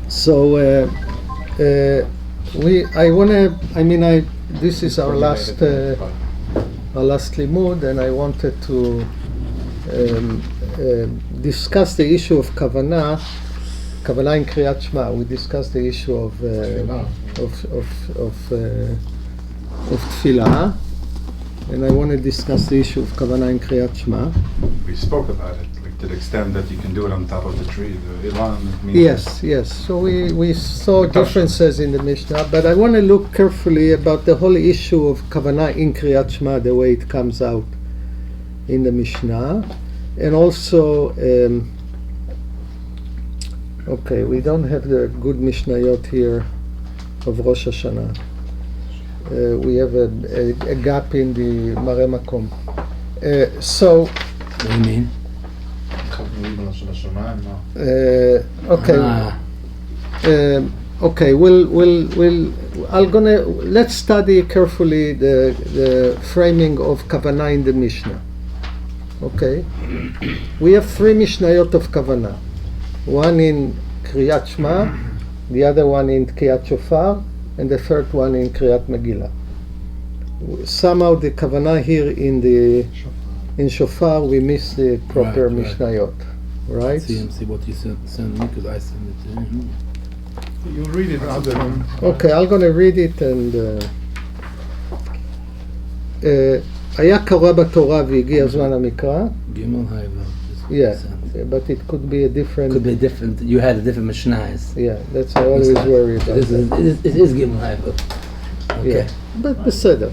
So this is our last limud, and I wanted to discuss the issue of kavanah in Kriyat Shema. We discussed the issue of tefillah, and I want to discuss the issue of kavanah in Kriyat Shema. We spoke about it, like to the extent that you can do it on top of the tree, the ilan. Yes. So we saw differences in the Mishnah, but I want to look carefully about the whole issue of kavanah in Kriyat Shema, the way it comes out in the Mishnah, and also. Okay, we don't have the good Mishnayot here of Rosh Hashanah. We have a gap in the Mareh Makom. So. What do you mean? Okay. Let's study carefully the framing of kavanah in the Mishnah. Okay, we have three Mishnayot of kavanah. One in Kriyat Shema, the other one in Tkiyat Shofar, and the third one in Kriyat Megillah. Somehow the kavanah here in Shofar, we miss the proper Mishnayot, right? See what you send me, because I send it to him. You'll read it out there. Okay, I'm going to read it, and היה קרא בתורה והגיע זמן המקרא. Gimel Hayva. Yeah, but it could be a different. Could be different. You had a different Mishnahs. Yeah, that's I always worry about. It is Gimel Hayva. Okay. Yeah, but בסדר.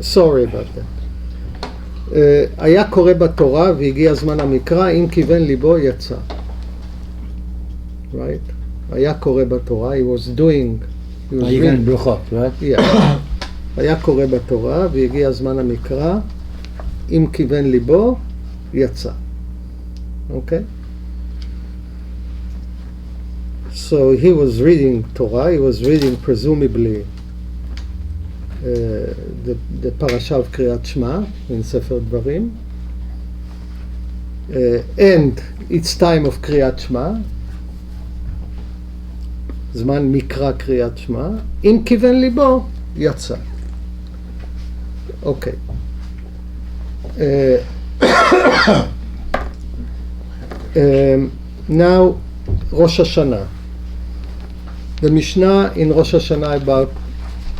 Sorry about that. היה קורא בתורה והגיע זמן המקרא, אם כיוון ליבו יצא. Right? היה קורא בתורה, he was doing. Again, Brachot, right? Yeah. היה קורא בתורה והגיע זמן המקרא, אם כיוון ליבו יצא. Okay? So he was reading Torah, he was reading presumably the parasha of Kriyat Shema in Sefer Dvarim, and it's time of Kriyat Shema, זמן מקרא קריאת שמע, אם כיוון ליבו יצא. Okay. Now, Rosh Hashanah. The Mishnah in Rosh Hashanah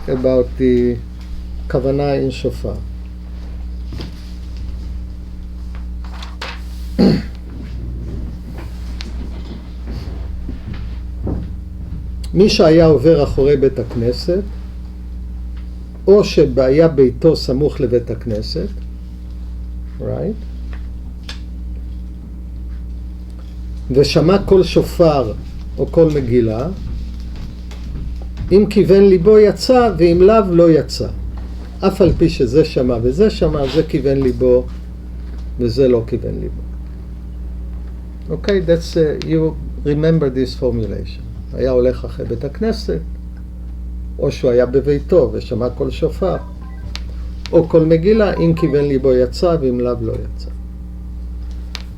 about the kavanah in Shofar. מי שהיה עובר אחורי בית הכנסת, או שהיה ביתו סמוך לבית הכנסת, right? ושמע כל שופר או כל מגילה, אם כיוון ליבו יצא, ואם לאו לא יצא. אף על פי שזה שמע וזה שמע, זה כיוון ליבו וזה לא כיוון ליבו. Okay, that's, you remember this formulation. היה הולך אחרי בית הכנסת, או שהוא היה בביתו ושמע כל שופר, או כל מגילה, אם כיוון ליבו יצא, ואם לאו לא יצא.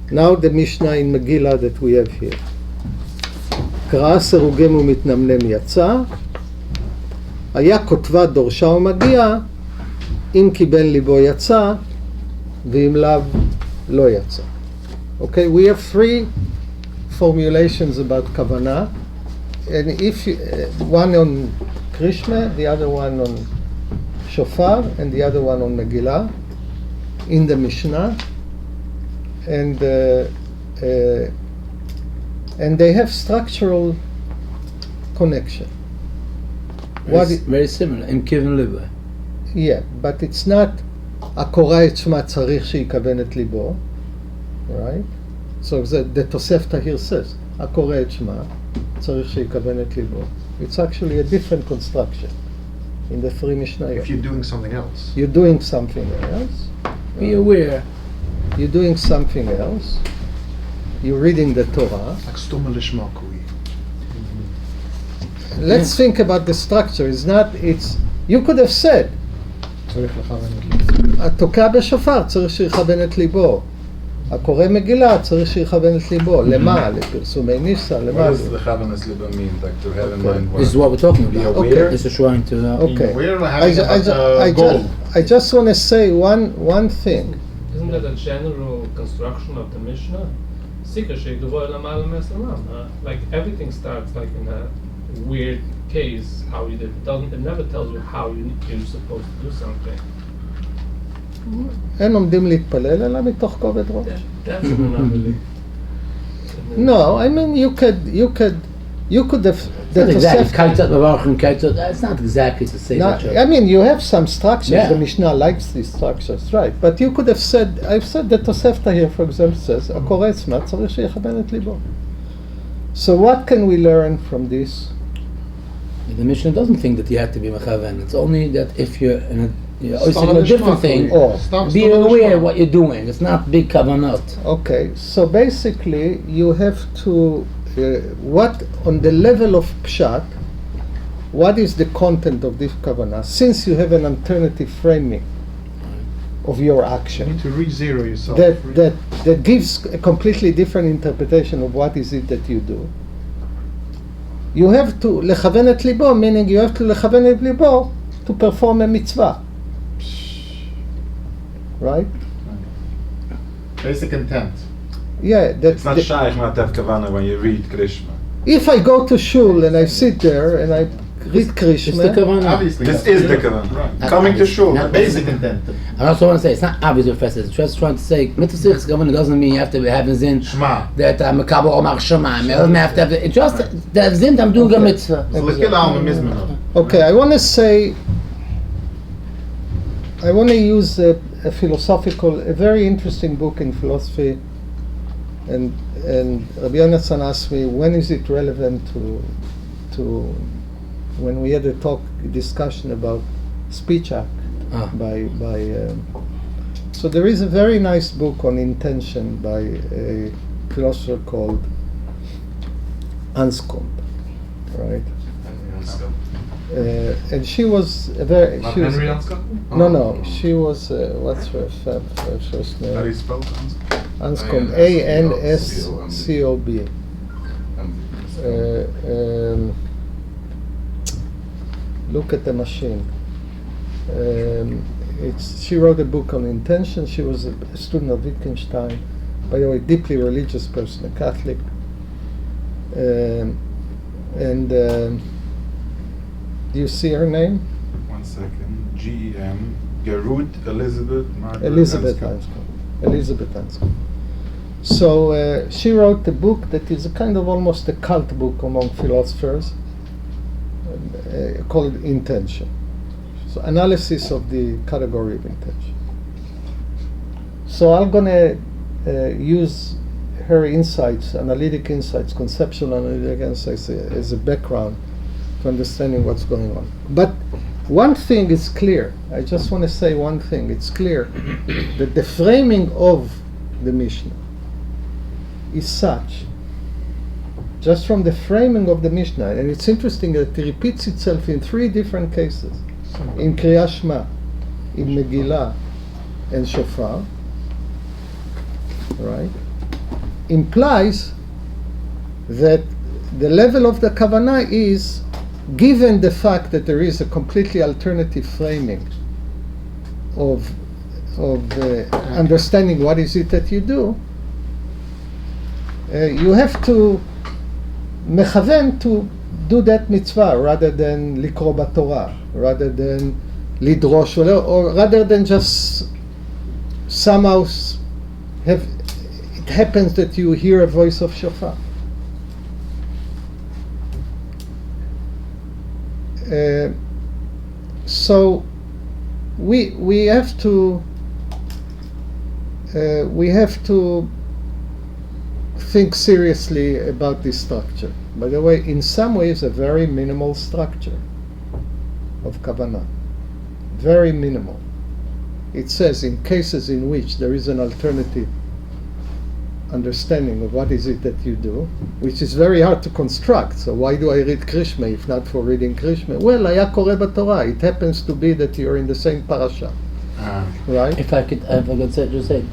Now the Mishnah in Megillah that we have here. קרא סירוגים ומתנמנם יצא, היה כותבה דורשה ומגיע, אם קיבל ליבו יצא, ואם לאו לא יצא. Okay, we have three formulations about kavanah, and if you, one on Krishma, the other one on Shofar, and the other one on Megillah, in the Mishnah. And they have structural connection. Very similar, in Kivin Liba. Yeah, but it's not הקורא את שמה צריך שיכוון את ליבו, right? So the Tosefta here says, הקורא את שמה צריך שיכוון את ליבו. It's actually a different construction in the three Mishnayot. If you're doing something else. You're doing something else. Be aware. You're doing something else. You're reading the Torah. Let's think about the structure. You could have said, התוקע בשופר צריך שיכוון את ליבו. הקורא מגילה צריך שיכוון את ליבו. למה? לפרסומי ניסה? למה? What does the Chavonus Liba mean? Like to have in mind what? This is what we're talking about. Okay. This is trying to. Okay. We're having goal. I just want to say one thing. Isn't that a general construction of the Mishnah? Like everything starts like in a weird case. How you did it never tells you how you're supposed to do something. אין עומדים להתפלל אלא מתוך כובד ראש. That's an anomaly. No, I mean you could have. Not exactly. It's not exactly to say that. I mean you have some structures. Yeah. The Mishnah likes these structures, right? But you could have said, I've said that Tosefta here, for example, says הקורא עצמה צריך שיכוון את ליבו. So what can we learn from this? The Mishnah doesn't think that you have to be mechaven. It's only that if you're in a different thing, be aware what you're doing. It's not big kavanot. Okay, so basically you have to what on the level of pshat, what is the content of this kavanah? Since you have an alternative framing of your You action need to re-zero yourself. that gives a completely different interpretation of what is it that you do. You have to לכוון את ליבו, meaning you have to לכוון את ליבו to perform a mitzvah. Right? Basic intent. Yeah, It's not shaykh not to have kavana when you read Krishna. if I go to shul and I sit there and I read It's the Krishna, kavanah. Obviously. This that's- is the kavana. Right. Coming to shul. Not Basic intent. I also want to say it's not obvious with Fesed. It's just trying to say mitzvah kavanah doesn't mean you have to have a zin Shema. that I'm a kabel or machshama. You don't have to have it. Just the zin I'm doing a mitzvah. So let's get on the mizmah. okay, I want to say, I want to use a very interesting book in philosophy, and Rabbi Yonasan asked me, when is it relevant to when we had a discussion about speech act by so there is a very nice book on intention by a philosopher called Anscombe, right? And she was a very Not she was, Henry Anscombe? no she was what's her first How do you name? spell Anscombe? Anscombe, Anscob. Look at the machine. She wrote a book on intention. She was a student of Wittgenstein, by the way, deeply religious person, a Catholic. Do you see her name? 1 second. G-E-M. Gerud Elizabeth Margaret Elizabeth Anscombe. Anscombe. So she wrote a book that is a kind of almost a cult book among philosophers called Intention. So analysis of the category of intention. So I'm gonna use her insights, analytic insights, conceptual analytic insights as a background to understanding what's going on. But one thing is clear. I just want to say one thing. It's clear that the framing of the Mishnah is such, just from the framing of the Mishnah, and it's interesting that it repeats itself in 3 different cases, in Kriyat Shema, in Megillah, and Shofar, right, implies that the level of the Kavanah is, given the fact that there is a completely alternative framing of understanding what is it that you do, you have to mechaven to do that mitzvah rather than likro b'Torah, rather than lidrosh, or rather than just somehow have it happens that you hear a voice of shofar. So we have to think seriously about this structure. By the way, in some ways, a very minimal structure of kavanah, very minimal. It says in cases in which there is an alternative understanding of what is it that you do, which is very hard to construct. So why do I read Krishma if not for reading Krishma? Well, היה קורא בתורה. It happens to be that you're in the same parasha, right? If I could say, just say.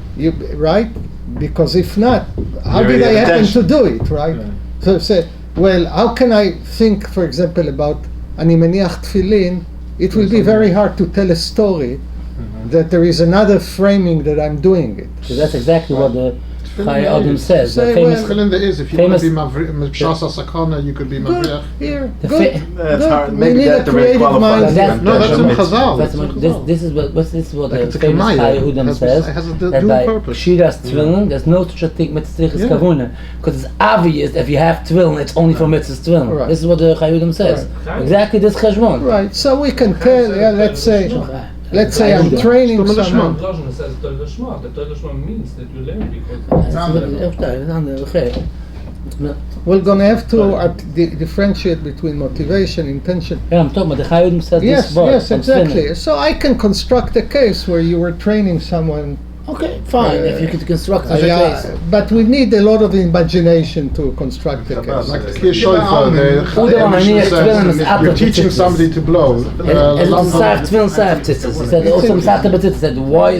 Right? Because if not, how You did I already have happen to attention. do it, right? Yeah. So say, well, how can I think, for example, about אני מניח תפילין? It will be very hard to tell a story that there is another framing that I'm doing it. So that's exactly what the Chai Tefillin Adam is. says. The Say, famous, well, Tefillin there is. If you famous- want to be Mishasa Sakana, you could be Good, Mavriach. here, The good, fa- That's good. hard. We Maybe need a that the way creative qualifies. mind. That's- No, that's in It's- Chazal. That's That's in this, Chazal. this is what Like the it's a famous Kamaya. Chai Adam It says, has a that dual by purpose. Kshiras Tefillin, there's no such a thing with Tzrichas Yeah. Kavuna, because it's obvious that if you have Tefillin, it's only for Mitzvahs Tefillin. Right. This is what the Chai Adam says. Right. Exactly this Cheshbon. Right, so we can tell, yeah, let's say I'm training Stumma someone. Lashon says Torah Lashma. The Torah Lashma means that you learn because We're going to have to differentiate between motivation, intention. Yeah, I'm talking about the Chai Adam says Yes, this word. yes, on exactly. Tefillin. So I can construct a case where you were training someone. Okay, fine. If you could construct such a Yeah, case. but we need a lot of imagination to construct a case. Like the Kir Shoifa, the Mishnah says, says, you're teaching somebody to blow. As it's Saif Tefillin Saif Tzitzis. He said also Masata B'Tzitzis. He said why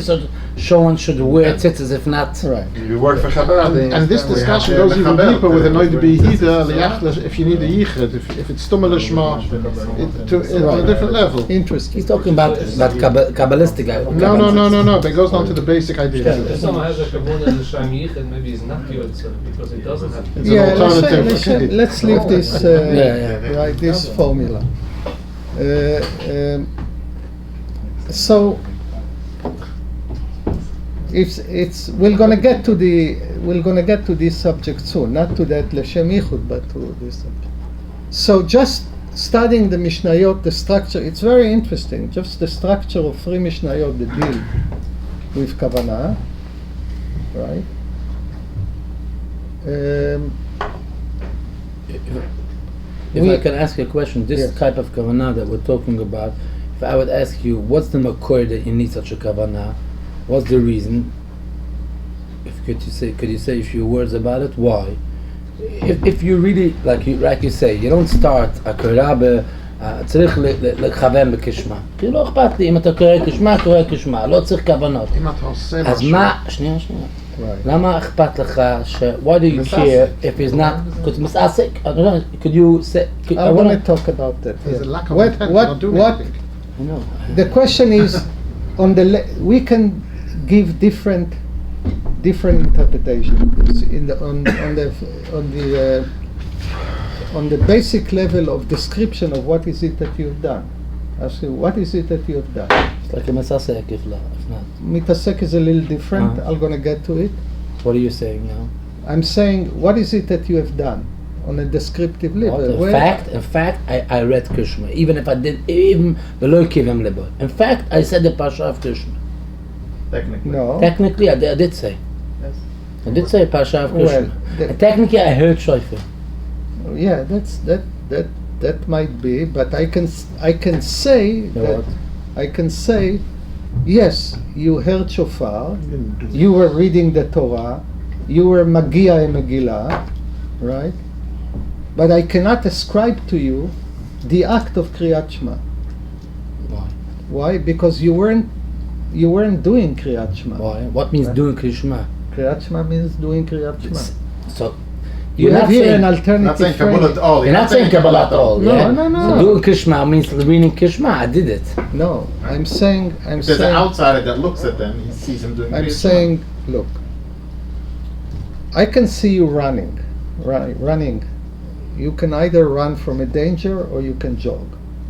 someone should wear tzitzis if not. Right. You work for Chabad. And this discussion goes even deeper with a noid bihida, if you need a yichud, if it's tumma lishma, to a different level. Interesting. He's talking about Kabbalistic. No. That goes down to the basic idea. if someone has a Kavuna L'Shem Yichud, maybe he's not Yotzer because it doesn't have to. It's an Yeah, alternative. let's leave this, Yeah. right, this formula. So it's we're gonna get to this subject soon, not to that L'Shem Yichud, but to this subject. So just studying the Mishnayot, the structure, it's very interesting. Just the structure of 3 Mishnayot that deal with Kavanah, right? If I can ask you a question, this Yes. type of kavanah that we're talking about, if I would ask you, what's the makor that you need such a kavanah? What's the reason? Could you say a few words about it? Why? If you really, like you say, you don't start הקורא צריך לכוון בקשמה. כי לא אכפת לי, אם אתה קורא קשמה, לא צריך כוונות. אם אתה עושה אז משהו. מה, שנייה. Right. למה אכפת לך why do you care if it's not, because מסעסק, I don't know, could you say, I want to talk about that. There's yeah. a lack of intent, you're not doing anything. I know. The question is, we can give different interpretations on the basic level of description of what is it that you've done. Ask you, what is it that you have done? It's like a מסעסק if not. Mitasek is a little different. Uh-huh. I'm going to get to it. What are you saying now? I'm saying, what is it that you have done on a descriptive level? In fact, I read Krishna, even if I did, even below Kivim Lebo. In fact, I said the Pasha of Krishna. Technically. No. Technically, I did say. Yes. I did say Pasha of Krishna. Well, And technically, I heard Shofar. Yeah, that might be, but I can say that what? I can say, yes, you heard shofar, you were reading the Torah, you were Magia and Megillah, right? But I cannot ascribe to you the act of Kriyat Shema. Why? Why? Because you weren't doing Kriyat Shema. Why? What means doing Krishna? Kriyat Shema means doing Kriyat Shema. So, You you're have not here saying, an Not alternative saying frame. Kabbalah at all. you're not saying Kabbalah at all. No, yeah? no. So doing Krishna means reading Krishna. I did it. No, I'm saying, If there's an outsider that looks at them, he sees him doing I'm Kriyat saying, look, I can see you running. You can either run from a danger or you can jog.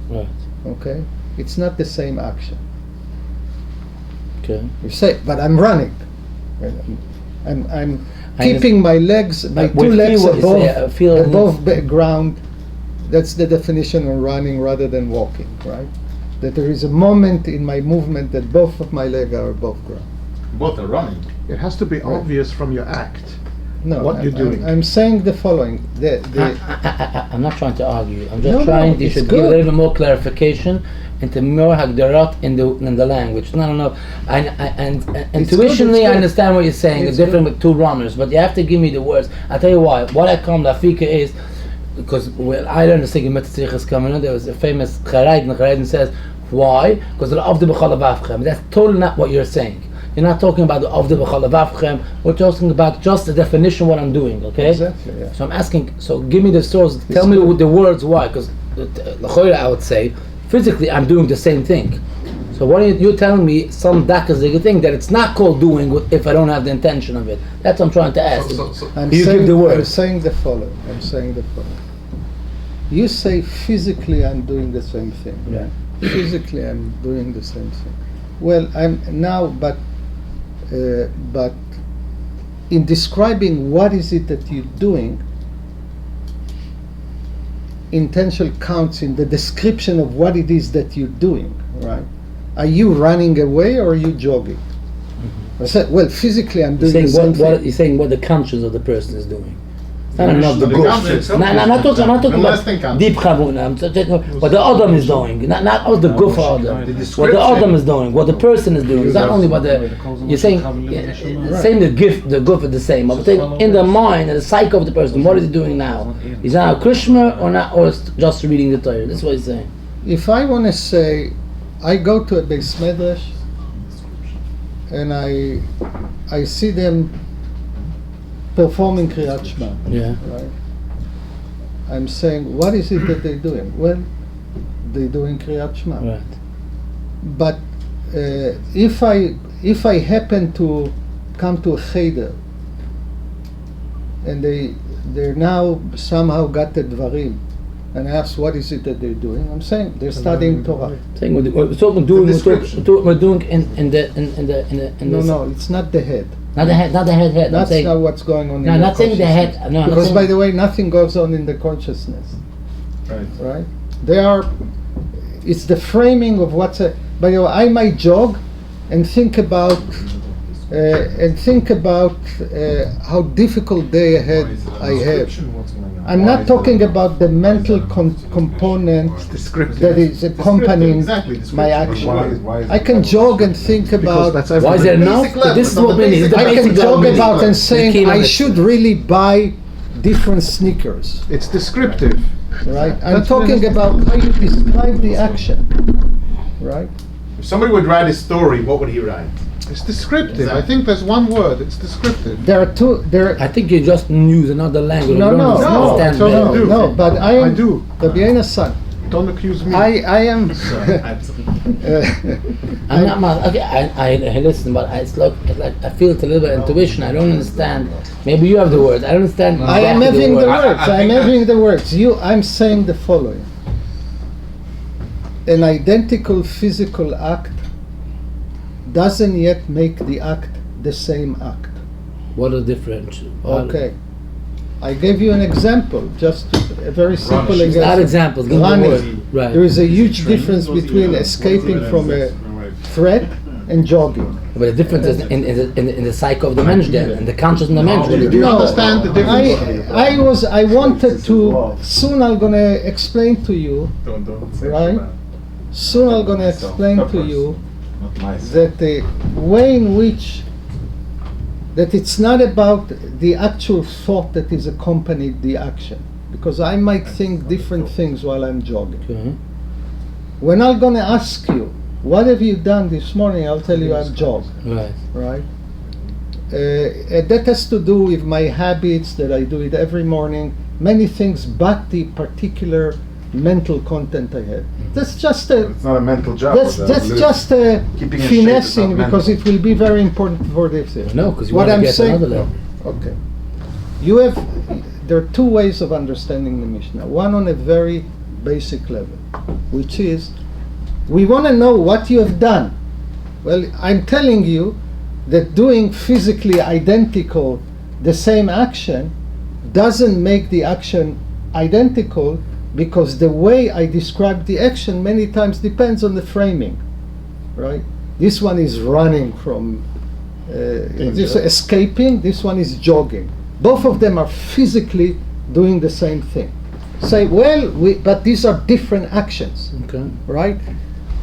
Right. Okay? It's not the same action. Okay. You say, but I'm running. I'm I keeping my legs, my With two legs feel what you say, feel- above the ground. That's the definition of running rather than walking, right? That there is a moment in my movement that both of my legs are above ground. Shema. Both are running. It has to be obvious from your act. No, What you're doing. I'm saying the following. I'm not trying to argue. I'm just No, trying. You it's should give a good. little bit more clarification into more hagdarat in the language. No. And intuitionally, good. I understand what you're saying. It's It's different with two runners, but you have to give me the words. I'll tell you why. What I come lafika is because when I learned the Sigim Mitzvah coming, there was a famous Charayd, and Charayd says why? Because of the B'chol Avavchem. That's totally not what you're saying. You're not talking about of the b'chalavavchem. We're talking about just the definition of what I'm doing. Okay. Exactly. Yeah. So I'm asking. So give me the source. Tell me the words why. Because I would say physically I'm doing the same thing. So what are you're telling me some dakazig thing that it's not called doing if I don't have the intention of it. That's what I'm trying to ask. Give the word. I'm saying the following. You say physically I'm doing the same thing. Yeah. Physically I'm doing the same thing. Well, I'm now, but in describing what is it that you're doing, intention counts in the description of what it is that you're doing, right? Are you running away or are you jogging? I said, well, physically I'm doing the same thing. You're saying what the conscience of the person is doing. Not the The goof. conscience. I'm not talking Unless about they count. deep chavuna. I'm talking what the Adam is doing. Not what the goof of Adam. What the Adam is doing. What the person is doing. It's not only what the. You're saying saying the gift, the goof is the same. I'm saying in the mind, in the psyche of the person. What is he doing now? He's now a Krishma or not, or just reading the Torah. That's what he's saying. If I want to say, I go to a Beis Medrash and I see them performing Kriyat Shema. Yeah. Right? I'm saying, what is it that they're doing? Well, they're doing Kriyat Shema. Right. But if I happen to come to a cheder and they're now somehow got the dvarim, and I ask what is it that they're doing, I'm saying they're studying Torah. Saying we're doing in the No, it's not the head. not the head. That's saying, not what's going on. no, in not saying the head. No, I'm Because saying, by the way, nothing goes on in the consciousness. Right? It's the framing of what's a. By the way, I might jog and think about how difficult day ahead I have. I'm not talking about the mental component that is accompanying my action. I can jog and think about. why is there enough? This is what we need. I can jog about and saying I should really buy different sneakers. It's descriptive. Right? I'm talking about how you describe the action. Right? If somebody would write a story, what would he write? It's descriptive. I think there's one word. It's descriptive. There are two. I think you just use another language. No, You don't no, understand no, better. no. But I do. Rabbi Yona's son. Don't accuse me. I am. I'm not. Okay, I listen, but it's like I feel it's a little bit intuition. I don't understand. Maybe you have the words. I don't understand. I am exactly having the words. words. I'm having the words. I'm saying the following. An identical physical act doesn't yet make the act the same act. What a difference. Okay. I gave you an example, just a very simple Not example. examples. Give me the Running. word. Right. There is a huge difference between escaping from a threat and jogging. But the difference is in the psyche of the mensch then, in the conscious of the mensch. Do you understand the difference? I wanted to. Soon I'm gonna explain to you. Right? Soon I'm gonna explain to you that the way in which that it's not about the actual thought that is accompanied the action, because I might think different things while I'm jogging. Okay. When I'm gonna ask you, what have you done this morning? I'll tell you I've jogged. Right. Right? That has to do with my habits that I do it every morning. Many things, but the particular mental content I have. That's just a. It's not a mental job. That's just a Keeping in shape is finessing, not because mental. it will be very important for this. No, because you What want I'm to get saying- another level. Okay. There are two ways of understanding the Mishnah. One on a very basic level, which is, we want to know what you have done. Well, I'm telling you that doing physically identical the same action doesn't make the action identical, because the way I describe the action many times depends on the framing, right? This one is running from, this escaping, this one is jogging. Both of them are physically doing the same thing. Say, well, but these are different actions, Okay. right?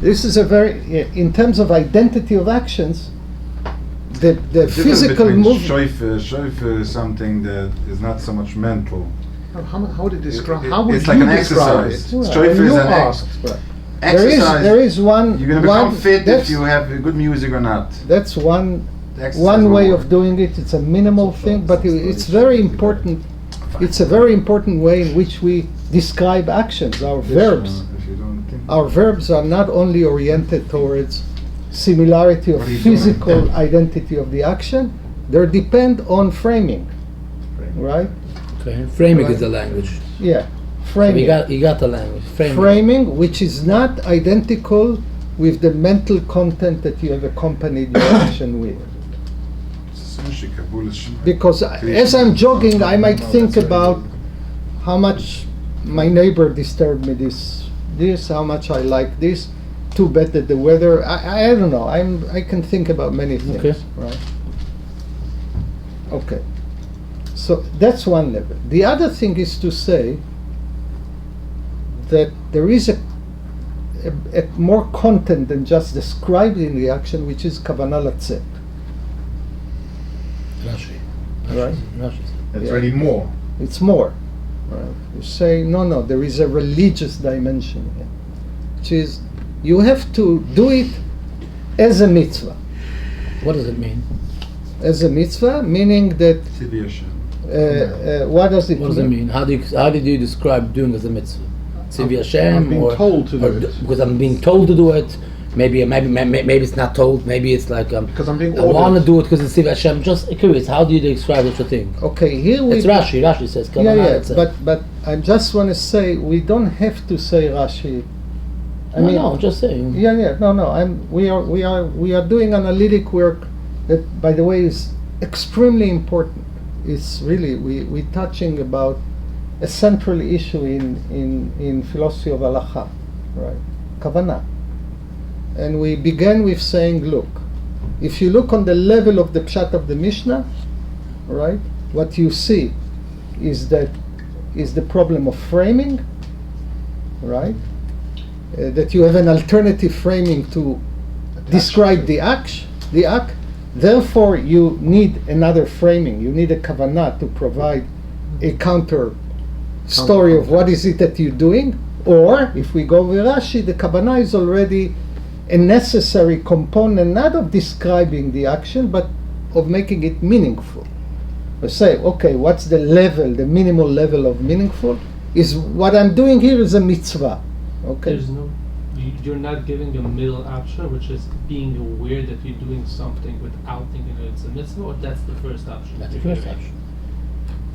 This is a very, in terms of identity of actions, the physical movement. Shoif is something that is not so much mental. How would it describe? How would It's you like an describe exercise. it? Shoif is You an asked. Exercise. There is one. You're gonna become fit that's- if you have good music or not. That's one Exercise way will of doing it. It's a minimal thing, but it's very important. It's a very important way in which we describe actions. Our verbs. If you don't think. Our verbs are not only oriented towards similarity of What are you physical doing? identity of the action. They depend on framing, right? Okay. Framing Right. is the language. Yeah, You framing. got the language. Framing, which is not identical with the mental content that you have accompanied your action with. Because as I'm jogging, I might think about how much my neighbor disturbed me this, how much I like this. Too bad that the weather. I don't know. I can think about many things. Okay. Right. Okay. So that's one level. The other thing is to say that there is a more content than just describing the action, which is kavanah latzet. Rashi. Right. Rashi. That's Yeah. already more. It's more. Right. You say no. There is a religious dimension here, which is you have to do it as a mitzvah. What does it mean? As a mitzvah, meaning that what does it What does it mean? How did you describe doing as a mitzvah? Tzivi Hashem, I've been or told to do or it. because I'm being told to do it. Maybe it's not told. Maybe it's like Because I'm being I want to ordered. do it because it's Tzivi Hashem. Just curious, how do you describe such a thing? Okay, here we. It's Rashi. Rashi says. But I just want to say we don't have to say Rashi. I'm just saying. No. We are doing analytic work that, by the way, is extremely important. It's really we're touching about a central issue in philosophy of halacha, right? Kavanah. And we began with saying, look, if you look on the level of the pshat of the Mishna, right, what you see is the problem of framing, right? That you have an alternative framing to describe the act. Therefore, you need another framing. You need a kavanah to provide a counter story of what is it that you're doing. Or, if we go with Rashi, the kavanah is already a necessary component, not of describing the action, but of making it meaningful. We say, okay, what's the level, the minimal level of meaningful? Is what I'm doing here is a mitzvah. Okay. You're not giving a middle option, which is being aware that you're doing something without thinking that it's a mitzvah, or that's the first option? That's the first option.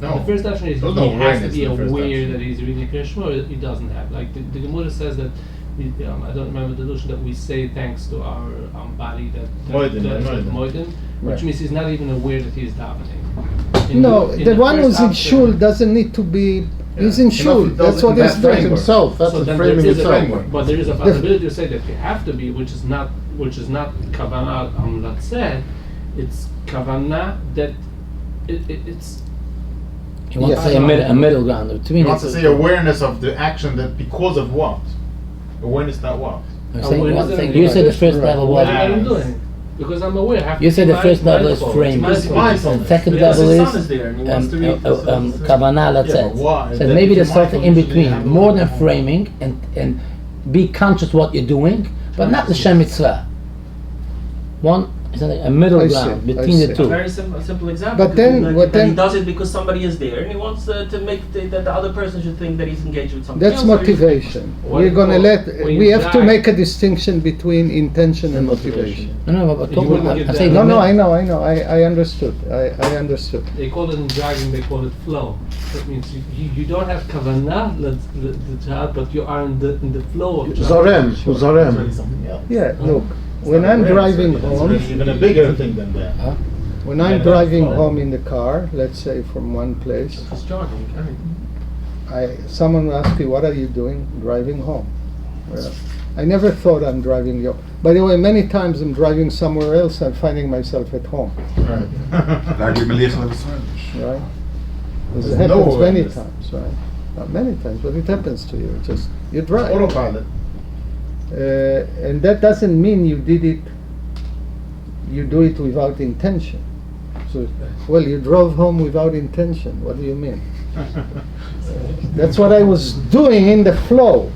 No. The first option is There's he no has to awareness be in the first aware option. that he's reading Krishna, or he doesn't have. Like the Gemara says that, I don't remember the notion that we say thanks to our body Moeden, which Right. means he's not even aware that he's davening. No, the one who's in shul doesn't need to be. He's in shul. That's what he's doing. himself. That's So the then framing there is a itself. but there is a possibility to say that you have to be, which is not kavanah latzeh. It's kavanah that it's. You want Yes. to say a middle ground between. He wants to say awareness of the action that because of what? Awareness that what? I'm saying Awareness one that thing. I'm You said the first Right. level What was. I'm doing. Because I'm aware. I have You to said be the first level is mindful. frame. It's The mindfulness. second Because level the is sun is there and he wants to read. kavanah Yeah, latzet. but why? So That maybe is there's something in mindfulness, you have between, to- more than framing and be conscious what you're doing, but not the Shem mitzvah. One is a middle I see, ground I between the see. A two. very simple example. But then- Like, but that he then- does it because somebody is there, and he wants to make that the other person should think that he's engaged with something. That's else, or he's- motivation. What We're gonna when we you have to die- make a distinction between intention and motivation. No, but You wouldn't give I'm saying that- the No, middle- I know. I understood. I understood. They call it in driving. They call it flow. That means you don't have kavanah, the child, but you are in the flow of child. Zarem. It's really Zarem. something else. Yeah, look. When I'm driving home, It's even a bigger thing than that. when I'm driving home in the car, let's say from one place, It's jogging. someone will ask me, "What are you doing?" Driving home. Well, I never thought I'm driving home. By the way, many times I'm driving somewhere else. I'm finding myself at home. Daar heb je me liggen met het Right? This There's happens no many awareness. times, right? Not many times, but it happens to you. Just you drive. Autopilot. And that doesn't mean you did it. You do it without intention. So, well, you drove home without intention. What do you mean? That's what I was doing in the flow.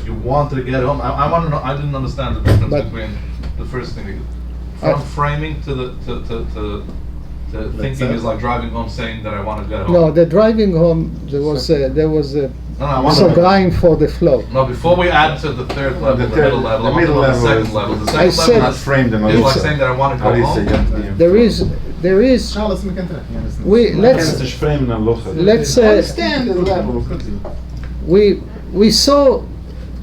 if you wanted to get home, I want to know. I didn't understand the difference But- between the first thing from framing to thinking is like driving home, saying that I want to get home. No, the driving home, there was a No, I want to. grind for the flow. No, before we add to the third level, the middle level, I want to know the second level. The I second said- level Not framed in is a like saying that I want to How go do you say home. There is, Charles, we can tell. let's framed in let's Understand the level. we saw,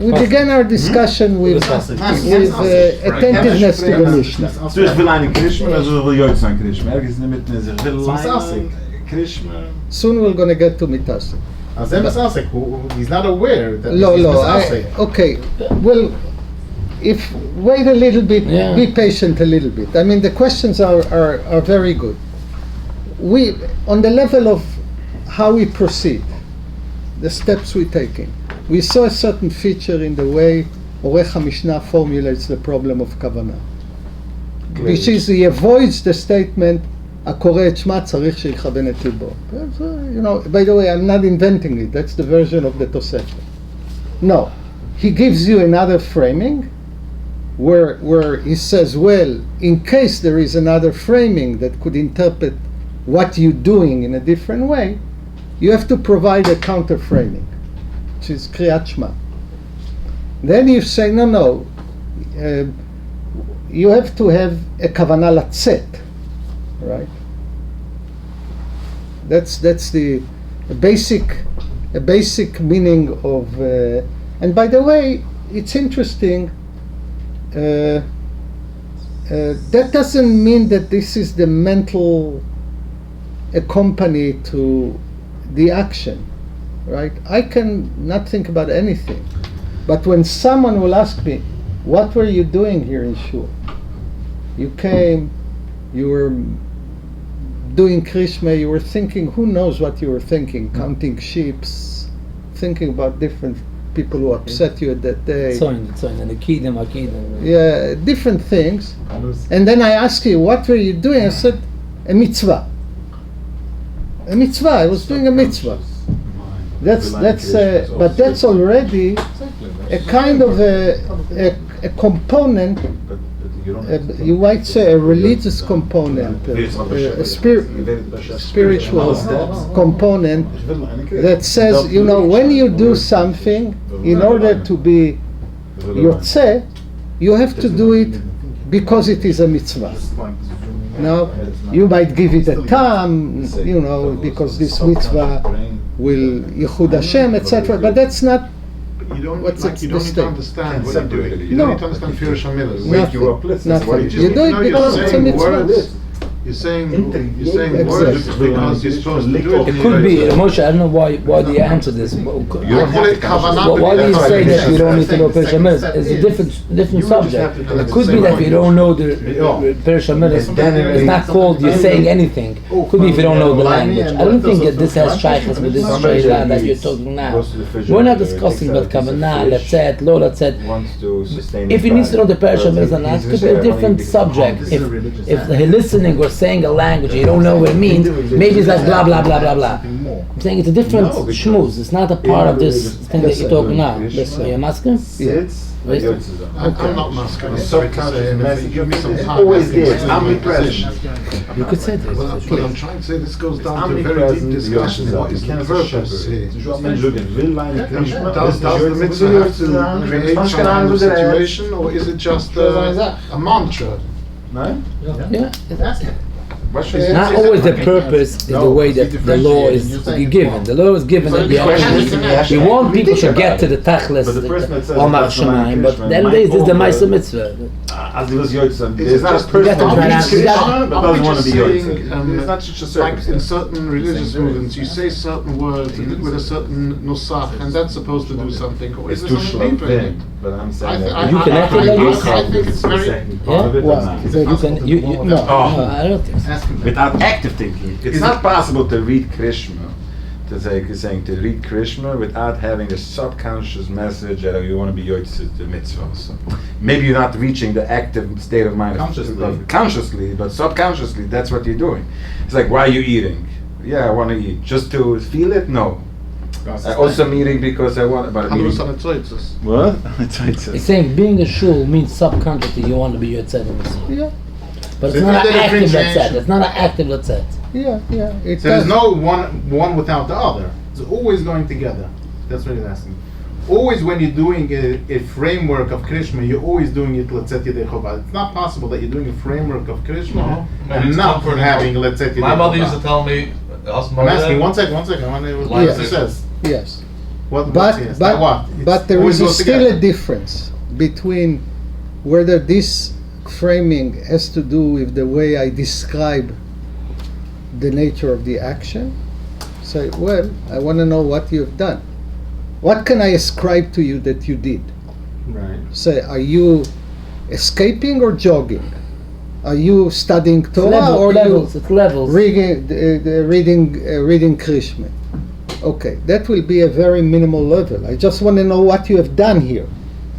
we began our discussion with attentiveness to the Mishnah. So ich will eine Krishma, also ich will Joitz sein Krishma. Ergens in der Mitte ist ich will eine Krishma. Soon we're going to get to Mitasik. אז זה מסעסק, he's not aware that No, he's no, מסעסק. okay. Well, if wait a little bit, Yeah. be patient a little bit. I mean, the questions are very good. We, on the level of how we proceed, the steps we're taking, we saw a certain feature in the way Orech HaMishnah formulates the problem of Kavanah, which is he avoids the statement, הקורא את שמה צריך שיכוון את ליבו. You know, by the way, I'm not inventing it. That's the version of the Tosefta. No, he gives you another framing where he says, well, in case there is another framing that could interpret what you're doing in a different way, you have to provide a counter framing, which is Kriyat Shema. Then you say, no, you have to have a kavanah latzet, right? That's the basic meaning of. And by the way, it's interesting. That doesn't mean that this is the mental accompany to the action, right? I can not think about anything, but when someone will ask me, "What were you doing here in Shul? You came, you were doing Krishma, you were thinking, who knows what you were thinking, counting sheep, thinking about different people who upset you at that day. And the kingdom. Yeah, different things. And then I ask you, what were you doing? I said, a mitzvah. A mitzvah, I was doing a mitzvah. But that's already a kind of a component, you might say a religious component, a spiritual component that says, you know, when you do something, in order to be yotzeh, you have to do it because it is a mitzvah. Now, you might give it a tam, you know, because this mitzvah will Yichud Hashem, etc. But that's not. You don't, What's like, you don't need to understand what you're doing. You No. don't need to understand Pirush HaMilah. Nothing. just- You do it because it's a saying mitzvah. words. You're saying Exactly. words because you're supposed to do it. It could be, Moshe, I don't know why do you answer this. I call it kavanah. Why do you say that you don't need to know Perish HaMilah? It's a different subject. It could be that if you don't know the Perish HaMilah, it's not called you're saying anything. It could be if you don't know the language. I don't think that this has shaykhs with this shayla that you're talking now. We're not discussing about kavanah, latzet, lo latzet. If he needs to know the Perish HaMilah, it could be a different subject. If they're listening or saying a language you don't know what it means, maybe it's like blah blah blah blah blah. I'm saying it's a different shmooze. It's not a part of this thing that you're talking now. Are you masking? I'm not masculine. Subconscious message. Give me some time. Always there. Omnipresent. You could say this. But I'm trying to say this goes down to a very deep discussion. What is the purpose here? Does the mitzvah have to create some kind of situation, or is it just a mantra? Yeah. It's Not always the purpose is the way that the law is given. The law is given that you want people to get to the tachlis, Omar Shemayim, but then there is the Maisa Mitzvah. As he was Yotzim, Is there's it not a just person Are we but doesn't want to be Yotzim. It's not such a like in certain religious movements, you say certain words with a certain nusach, and that's supposed to do something. Or is It's there too something slow deeper in it? thing, but I'm saying I that. You can act like this? I think it's very. You can, no, I don't think so. Without active thinking, it's not possible to read Krishna, to saying to read Krishna without having a subconscious message that you want to be Yotzim the mitzvah. So maybe you're not reaching the active state of mind consciously, but subconsciously that's what you're doing. It's like, why are you eating? Yeah, I want to eat. Just to feel it? No. Also meaning because I want about meaning. What? He's saying being a shul means subconsciously you want to be Yotzei Mitzvah. Yeah, But So it's not there's an a active differentiation. Yotzei. It's not an active Yotzei. yeah. It So there's does. no one without the other. It's always going together. That's what he's asking. Always when you're doing a framework of Krishma, you're always doing it Letzet Yedei Chova. It's not possible that you're doing a framework of Krishma No. and It's not comforting. having Letzet Yedei My mother used to Chova. tell me, I'm asking, one second. I want to know what Yes. he says. Yes. What But he says. That what? but It's there always is goes still together. a difference between whether this framing has to do with the way I describe the nature of the action. Say, well, I want to know what you've done. What can I ascribe to you that you did? Right. Say, are you escaping or jogging? Are you studying It's Torah or levels. you It's levels. reading Krishma? Okay, that will be a very minimal level. I just want to know what you have done here.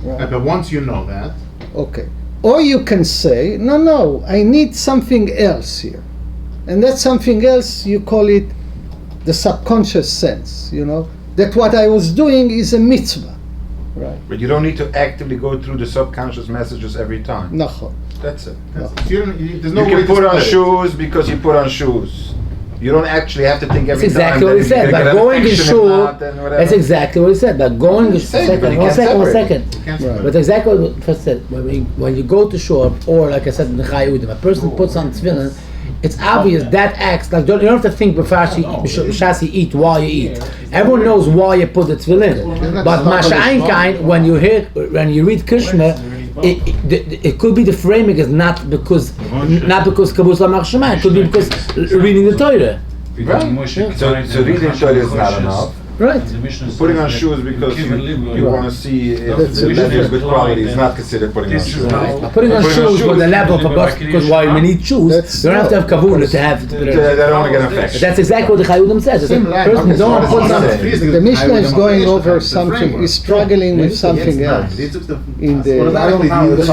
Right? But once you know that, Okay. Or you can say, no, I need something else here. And that something else, you call it the subconscious sense, that what I was doing is a mitzvah. Right? But you don't need to actively go through the subconscious messages every time. Nachon. That's it. there's no You way can put to on split it. shoes because you put on shoes. You don't actually have to think every That's time. exactly what he that said. you're By gonna get going in affection if shul, not, and whatever. that's exactly what he said. By going in Say it, but you one can't second. separate. You can't split it. But exactly what Prof said. When you go to shul, or like I said in the Chayudim, a person puts on tefillin, it's obvious that acts like you don't have to think b'shas you eat while you eat. Everyone knows why you put the tefillin. But masha'ayin when you read Krishma, it could be the framing is not because kabuz lamach shema. It could be because reading the Torah. Right. So reading Torah is not enough. Right. Putting on shoes because you want to see if That's the a leather is different- good quality is not considered putting on shoes. Putting on shoes for the level of a because why you need shoes, That's- you don't have to have kavuna to have. They don't want to get infection. That's exactly what the Chayudim says. It's Same a line. person Okay, don't so put what some. is it? The Mishnah is going over The something, framework. is struggling with something else. in the- I don't know. in the-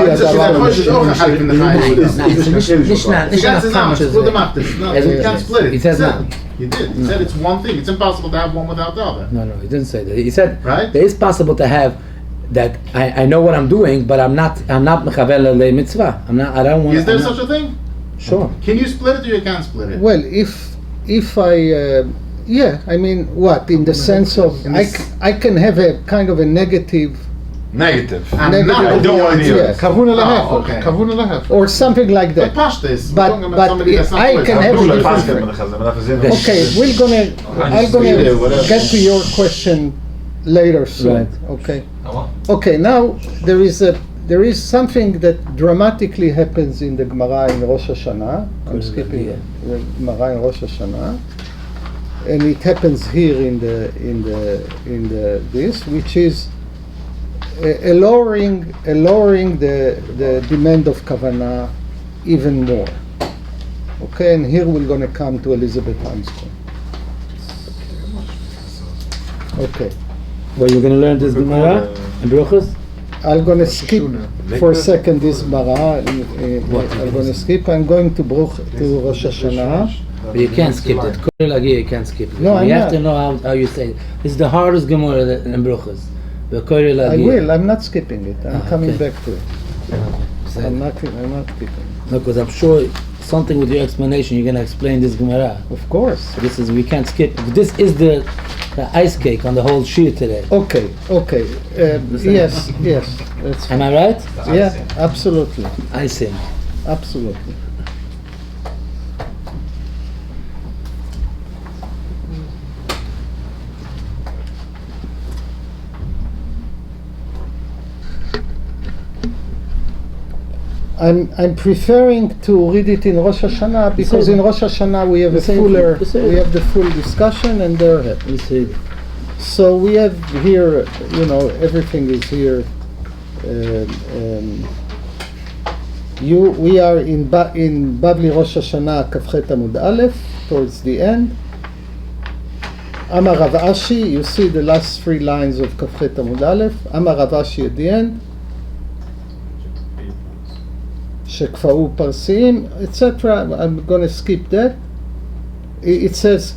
He says no. He did. He said it's one thing. It's impossible to have one without the other. No, he didn't say that. He said Right? it is possible to have that. I know what I'm doing, but I'm not mechavel le mitzvah. I don't want. Is there such a thing? Sure. Can you split it or you can't split it? Well, if I, I mean, what, in the sense of, I can have a kind of a negative, Negative. I'm not I don't want to hear yes. it. Kavuna Oh, lehefach. okay. Kavuna lehefach. or something like But that. pashtas, But- we're talking about but somebody that's not I split. can have Do a like different Pascha, frame. but the Chazal- Okay, we're gonna get to your question later soon. Right. Okay. Okay. Now there is something that dramatically happens in the Gemara in Rosh Hashanah. I'm skipping the Gemara in Rosh Hashanah, and it happens here in the this, which is a lowering the demand of kavanah even more. Okay, and here we're going to come to Elizabeth Armstrong. Okay, Well, you're going to learn this Gemara and Brachos. I'm going to skip for a second this Gemara. I'm going to skip. I'm going to Rosh Hashanah. But you can't skip it. You can't skip it. No, I'm you have not. to know how you say it. This is the hardest Gemara in Brachos. I will. I'm not skipping it. I'm coming okay. back to it. I'm not skipping it. No, because I'm sure something with your explanation you're going to explain this Gemara. Of course. So we can't skip. This is the ice cake on the whole sheet today. Okay. Yes. That's Am I right? yeah, absolutely. Icing. Absolutely. I'm preferring to read it in Rosh Hashanah because in Rosh Hashanah we have The same. we have the full discussion and there happens. Let's see. So we have here, everything is here. We are in Babli Rosh Hashanah Kafchet Amud Aleph towards the end. Amar Rav Ashi, you see the last 3 lines of Kafchet Amud Aleph. Amar Rav Ashi at the end. Shekfa'u Parsim, etc. I'm going to skip that. It says,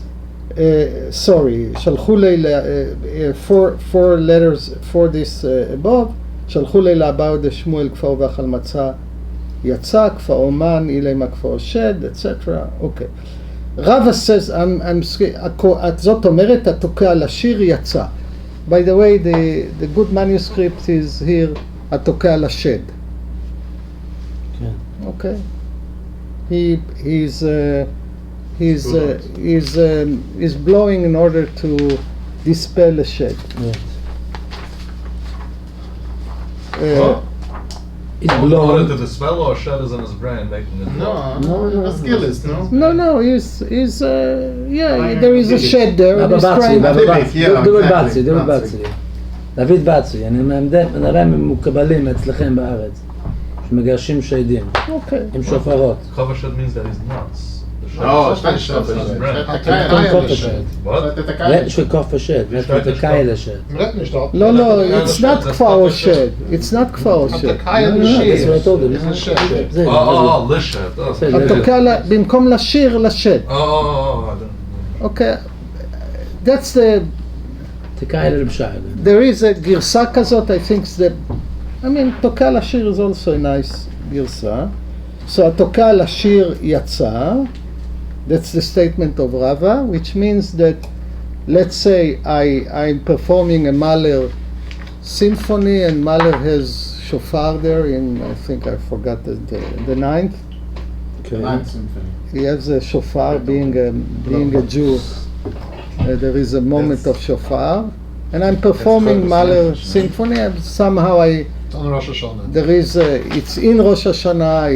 שלחו לילה, four letters for this above, שלחו לילה about the שמואל כפר ואכל מצה יצא, כפר אומן, אילמה כפר שד, etc. אוקיי. רבא says, זאת אומרת, התוקע לשיר יצא. By the way, the good manuscript is here, התוקע לשד. Okay. He's blowing in order to dispel a shed. He's blowing to dispel, or shed is in his brain making it. No, skilless, no? No, he's there is a shed there. and he's trying to- דוד בצי, אני מדבר ממוקבלים אצלכם בארץ, שמגרשים שדים, עם שופרות. Cover shed means that he's nuts. Oh, שכוף השד, תקע אל השד. לא, it's not כפר שד. It's not כפר שד. לשד. התוקע במקום לשיר, לשד. אוקיי. That's the... תקע אל בשד. There is a גרסה כזאת, I think I mean, תוקע לשיר is also a nice גרסה. So התוקע לשיר יצא. That's the statement of Rava, which means that, let's say I'm performing a Mahler symphony and Mahler has shofar there in, I think I forgot the ninth. Okay. Ninth symphony. He has a shofar, being a Jew. There is a moment of shofar, and I'm performing Mahler symphony, and somehow It's on Rosh Hashanah. there is it's in Rosh Hashanah,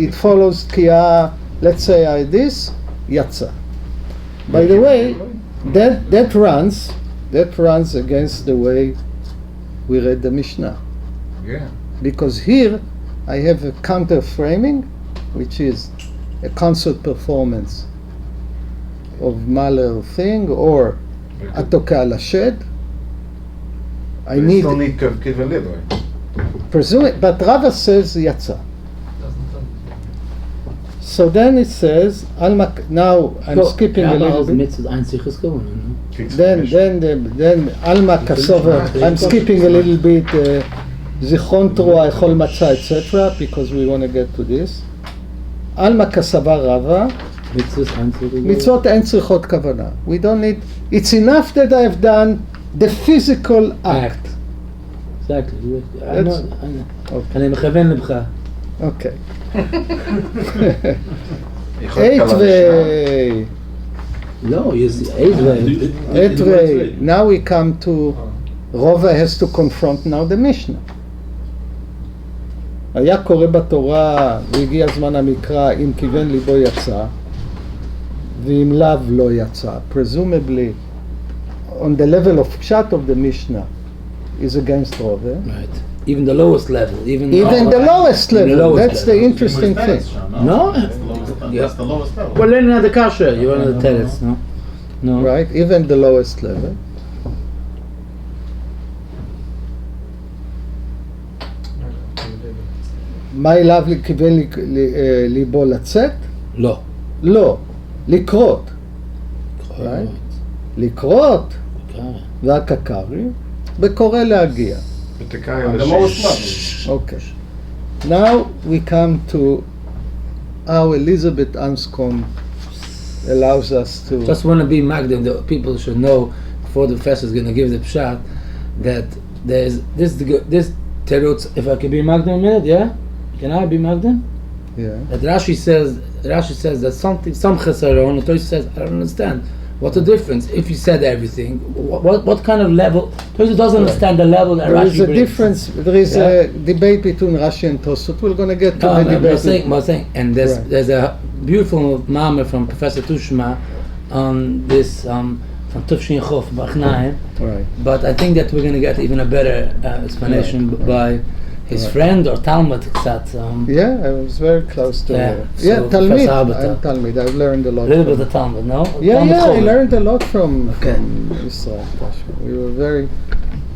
it follows Tkiah. Let's say this yatsa. By the way, that runs against the way we read the Mishnah. Yeah. Because here I have a counter framing, which is a concert performance of Mahler thing or Atoka Lashed. I need still need Kivan Liboy. presume, but Rava says yatsa. So then it says, now I'm skipping a little bit. Then Alma Kasova, I'm skipping a little bit, Zichron Teruah Echol Matzah, etc., because we want to get to this. Alma Kasava Rava, Mitzvot Ein Tzrichot Kavana. We don't need, it's enough that I have done the physical act. Exactly. אני מכוון לבך. Okay. Eitvei. No, Eitvei. Now we come to Rova has to confront now the Mishnah. היה קורא בתורה והגיע זמן המקרא אם כיוון ליבו יצא ואם לאו לא יצא. Presumably on the level of pshat of the Mishnah is against Rova. Right. Even the lowest level. Even the lowest level. That's the interesting thing. No? That's the lowest level. We're learning how the kasha. You want to tell us, no? No. Right? Even the lowest level. מה אליו כיוון ליבו לצאת? לא. לא. לקרות. Right? לקרות. והקקרי. וקורא להגיע. The lowest level. Okay. Now we come to how Elizabeth Anscombe allows us to... Just want to be magdim. The people should know before the professor is going to give the pshat that there's this terutz. If I could be magdim a minute, yeah? Can I be magdim? Yeah. That Rashi says that some chesaron. The Torah says I don't understand. What's the difference if you said everything? What kind of level? Torah doesn't understand the level that Rashi brings. There is a difference. There is a debate between Rashi and Tosfot. We're going to get to the debate. I'm saying, and there's a beautiful mama from Professor Tushma on this from Tufshin Chof Bachnaim. Right. But I think that we're going to get even a better explanation by his friend or Talmud. Yeah, I was very close to her. Yeah, Talmud. I'm Talmud. I've learned a lot. A little bit of Talmud, no? Yeah, I learned a lot from Israel Tashma. We were very...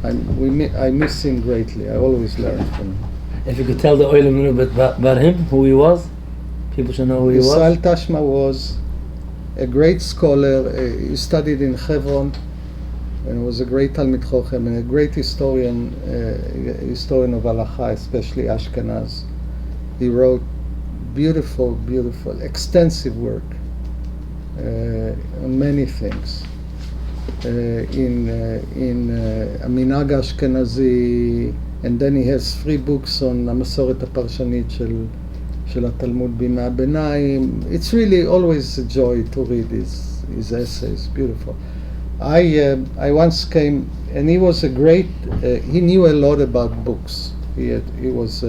I miss him greatly. I always learn from him. If you could tell the oil a little bit about him, who he was, people should know who he was. Israel Tashma was a great scholar. He studied in Hebron and was a great Talmid Chochem and a great historian of Halacha, especially Ashkenaz. He wrote beautiful, extensive work on many things. In Minhag Ashkenazi, and then he has 3 books on המסורת הפרשנית של התלמוד בימי הביניים. It's really always a joy to read his essays, beautiful. I once came, and he was a great, he knew a lot about books. He was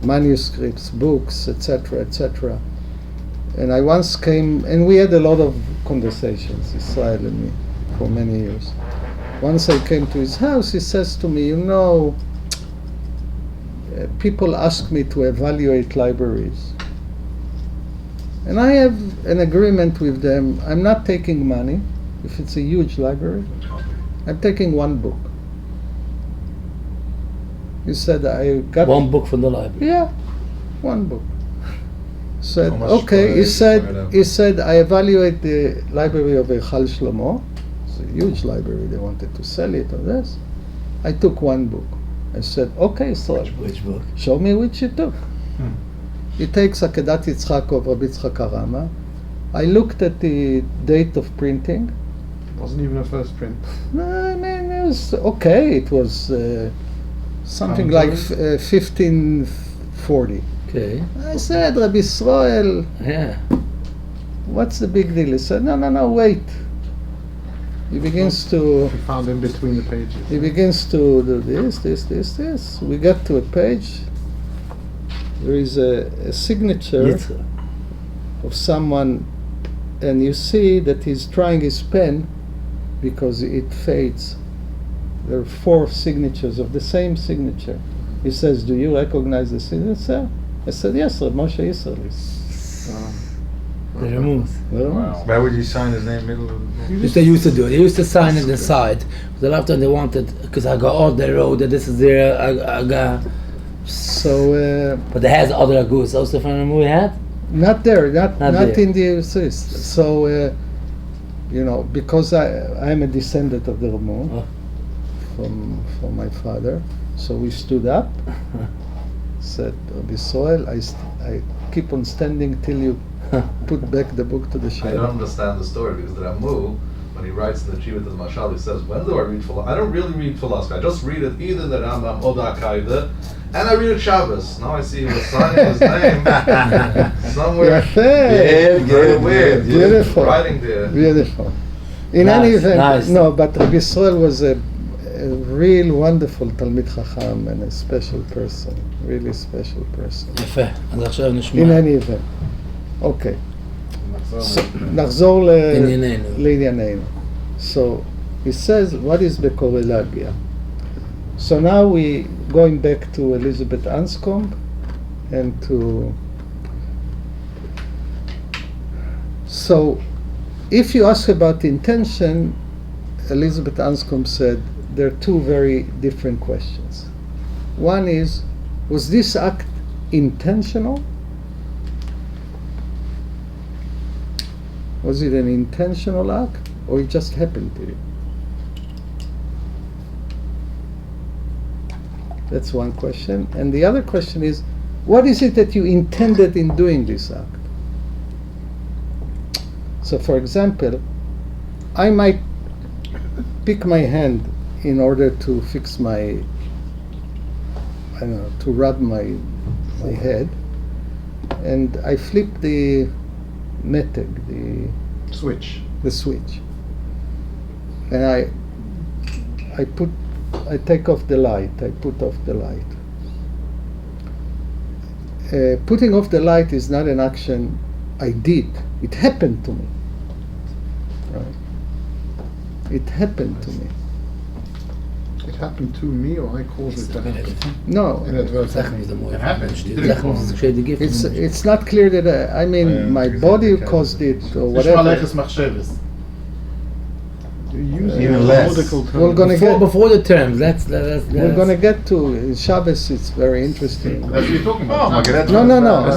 manuscripts, books, etc. And I once came, and we had a lot of conversations, Israel and me, for many years. Once I came to his house, he says to me, people ask me to evaluate libraries. And I have an agreement with them. I'm not taking money. If it's a huge library, I'm taking 1 book. He said, I got 1 book from the library. Yeah, 1 book. Said, okay. He said, I evaluate the library of Eichal Shlomo. It's a huge library. They wanted to sell it or this. I took 1 book. I said, okay, so Which book? show me which you took. He takes Akedat Yitzchak of Rabbi Yitzchak Arama. I looked at the date of printing. It wasn't even a first print. I mean, it was okay. It was something like 1540. Okay. I said, Rabbi Israel, Yeah. what's the big deal? He said, no, wait. He begins to... We found in between the pages. He begins to do this. We get to a page. There is a signature of someone, and you see that he's trying his pen because it fades. There are 4 signatures of the same signature. He says, do you recognize the signature? I said, yes, sir, Moshe Israelis. Wow. Why would you sign his name middle of the book? They used to do it. They used to sign it inside. The last time they wanted, because I got all they wrote that this is their aga. So, but they has other agus also from the movie had? Not there, not there. in the So, because I'm a descendant of the Ramon from my father, so we stood up, said, Rabbi Soel, I keep on standing till you put back the book to the shelf. I don't understand the story because the Ramu, when he writes in the Chivat of the Mashal, he says, when do I read philosophy? I don't really read philosophy. I just read it either in the Rambam or the Akaida, and I read it Shabbos. Now I see he was signing his name somewhere. Very weird. Beautiful. Writing there. Beautiful. In any event, no, but Rabbi Israel was a real wonderful Talmid Chacham and a special person, really special person. In any event. Okay. נחזור לענייננו. So, he says, what is בקורלגיה? So now we going back to Elizabeth Anscombe and to... So, if you ask about intention, Elizabeth Anscombe said there are 2 very different questions. One is, was this act intentional? Was it an intentional act, or it just happened to you? That's one question. And the other question is, what is it that you intended in doing this act? So, for example, I might pick my hand in order to fix my, to rub my head, and I flip the meteg, the switch, and I take off the light. I put off the light. Putting off the light is not an action I did. It happened to me. Right? It happened to me. It happened to me, or I caused it to happen? No. It happened. It's not clear that my body caused it or whatever. You use it. even less. We're gonna before the terms. We're gonna get to in Shabbos. It's very interesting. That's what you're talking about. Oh, my God. No.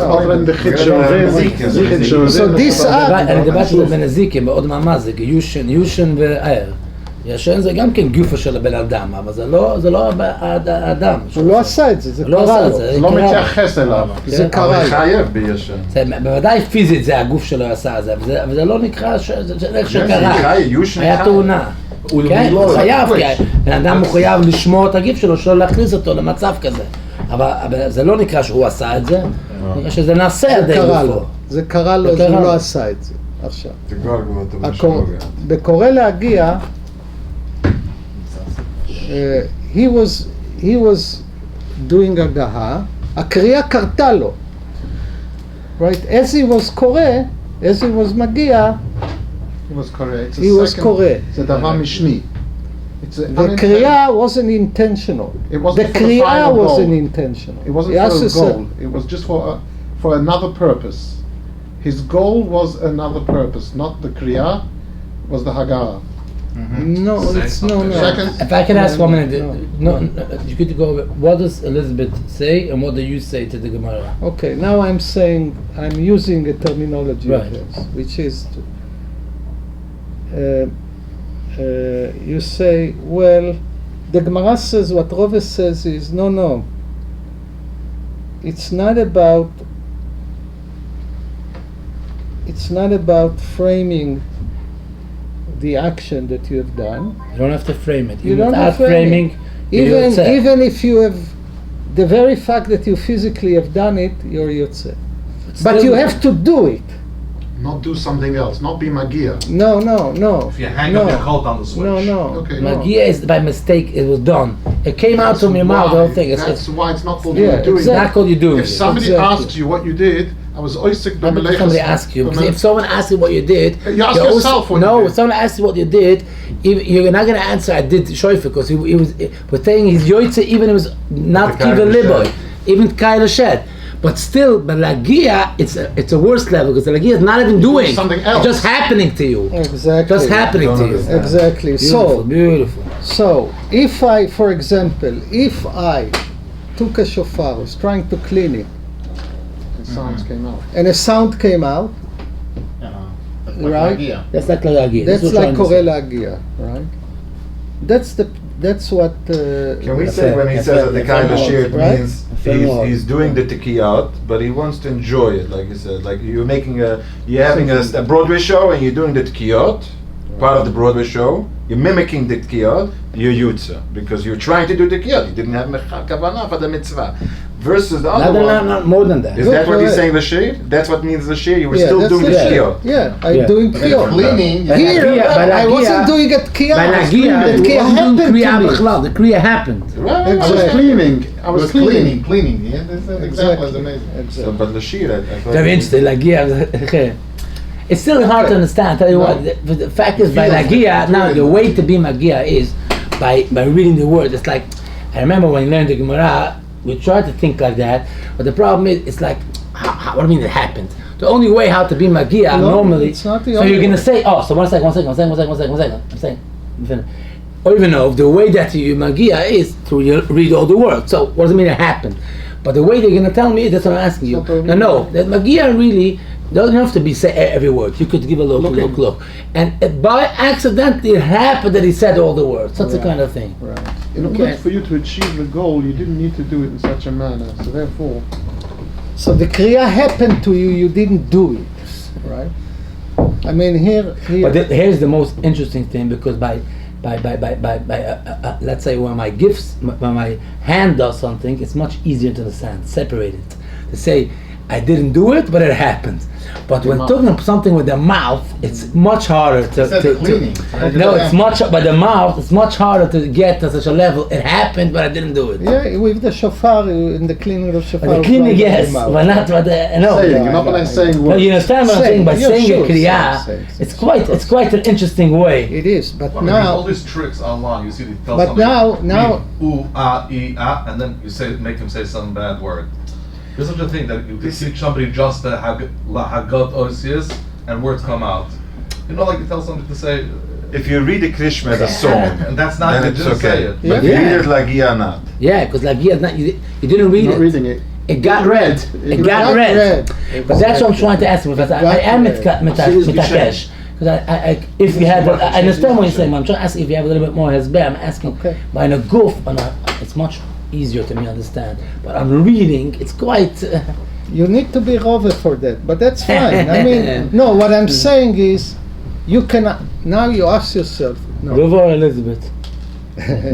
So this אני דיברתי בבן הזיקים, מאוד ממזיק, יושן וער. ישן זה גם כן גופה של הבן אדם, אבל זה לא האדם. הוא לא עשה את זה, זה קרה לו. זה לא מתייחס אליו. זה קרה אבל לו. חייב בישן. בוודאי פיזית זה הגוף שלו עשה את זה, אבל זה לא נקרא איך שקרה. היה תאונה. כן, הוא חייב, כי בן אדם הוא חייב לשמור את הגוף שלו, שלא להכניס אותו למצב כזה. אבל זה לא נקרא שהוא עשה את זה, נקרא שזה נעשה על ידי גופו. זה קרה לו, שהוא לא עשה את זה. עכשיו. בקורא להגיע, he was doing הגהה, הקריאה קרתה לו. Right? As he was קורא, as he was מגיע, he was קורא. זה דבר משני. The קריאה wasn't intentional. The קריאה wasn't intentional. It wasn't for a goal. It was just for another purpose. His goal was another purpose, not the kriya, was the hagara. No, it's no. If I can ask 1 minute, no, you could go. What does Elizabeth say, and what do you say to the Gemara? Okay, now I'm using a terminology Right. of this, which is, you say, well, the Gemara says what Rove says is, no. It's not about framing the action that you have done. You don't have to frame it. You don't Without have to frame framing, even if you have the very fact that you physically have done it, you're yotze. But you have to do it. Not do something else, not be magia. No. If you hang up your coat on the switch. No. Okay, Magia is by mistake. It was done. It came out from your mouth. The whole thing. That's why it's not called Yeah, doing. It's not called you doing. If somebody asks you what you did, I was oisik b'melechus. Somebody asks you. Because if someone asks you what you did, You ask you're yourself what you no, did. if someone asks you what you did, you're not going to answer. I did shoifa because he was. We're saying he's yoitze even if it was not The kiva kaila liboy, shed. even kaila shed. But still, but lagia, it's a worse level because the lagia is not even doing something else. It's just happening to you. Exactly. Just happening to you. Exactly. Beautiful. So if I, for example, took a shofar, was trying to clean it, And sounds came out. and a sound came out, right? That's like lagia. That's like קורא להגיע, right? That's what. Can we say when he says that the kind of shir, it Right? means he's doing the tikiyat, but he wants to enjoy it, like you said. Like you're having a Broadway show and you're doing the tikiyat, part of the Broadway show. You're mimicking the tikiyat, you're yutza, because you're trying to do tikiyat. You didn't have kavanah for the mitzvah. Versus the other one. Not more than that. Is that what he's saying, the shir? That's what means the shir? You were still that's doing the tikiyat. Yeah, I'm doing tikiyot. Cleaning. Here, I wasn't doing it tikiyot. By I was doing lagia, it. Tikiyot happened to me. the kriya happened. Right. I was cleaning. Cleaning. Yeah, that's an example is amazing. So, but the shir, I thought. Very interesting. Lagia. It's still hard to understand. Tell you what, the fact is by lagia. Now the way to be magia is by reading the word. It's like I remember when you learned the Gemara, we try to think like that, but the problem is it's like what do I mean it happened? The only way how to be magia normally. It's not the so only you're gonna way. say, oh, so one second. I'm saying, or even though the way that you magia is to read all the words. So what does it mean it happened? But the way they're gonna tell me, that's what I'm asking you. No, that magia really doesn't have to be say every word. You could give a look. And by accident, it happened that he said all the words. That's the kind of thing. Right. In order for you to achieve the goal, you didn't need to do it in such a manner. So therefore, So the kriya happened to you. You didn't do it, right? I mean here. But here's the most interesting thing, because by let's say when my hand does something, it's much easier to understand, separate it. To say I didn't do it, but it happened. But when talking something with the mouth, it's much harder to cleaning. No, it's much. But the mouth, it's much harder to get to such a level. It happened, but I didn't do it. Yeah, with the shofar, in the cleaning of shofar. But the cleaning, yes, but not. But no. saying, not when I'm saying No, words. you understand what I'm saying? By Yeah, saying sure, a kriya, say. it's quite an interesting way. It is, but Well, I mean, all now. these tricks online, you see, they tell But somebody, now- ooh, ah, and then you make him say some bad word. There's such a thing that you can teach somebody just the hagot osius and words come out. You know, like you tell somebody to say, If you read the Krishma as a song, And that's not, then you it's didn't say okay. it. But Yeah. read it like not. Yeah, because like you didn't read Not it. reading it. It got read. It got read. But that's what I'm trying to ask you, Professor. I am mitakesh. Because if you had, I understand what you're saying, but I'm trying to ask if you have a little bit more hesber. I'm asking, Okay. but in a goof, it's much easier to me understand. But on reading, it's quite. You need to be Rove for that, but that's fine. I mean, no, what I'm saying is, you cannot, now you ask yourself, no. Rove or Elizabeth?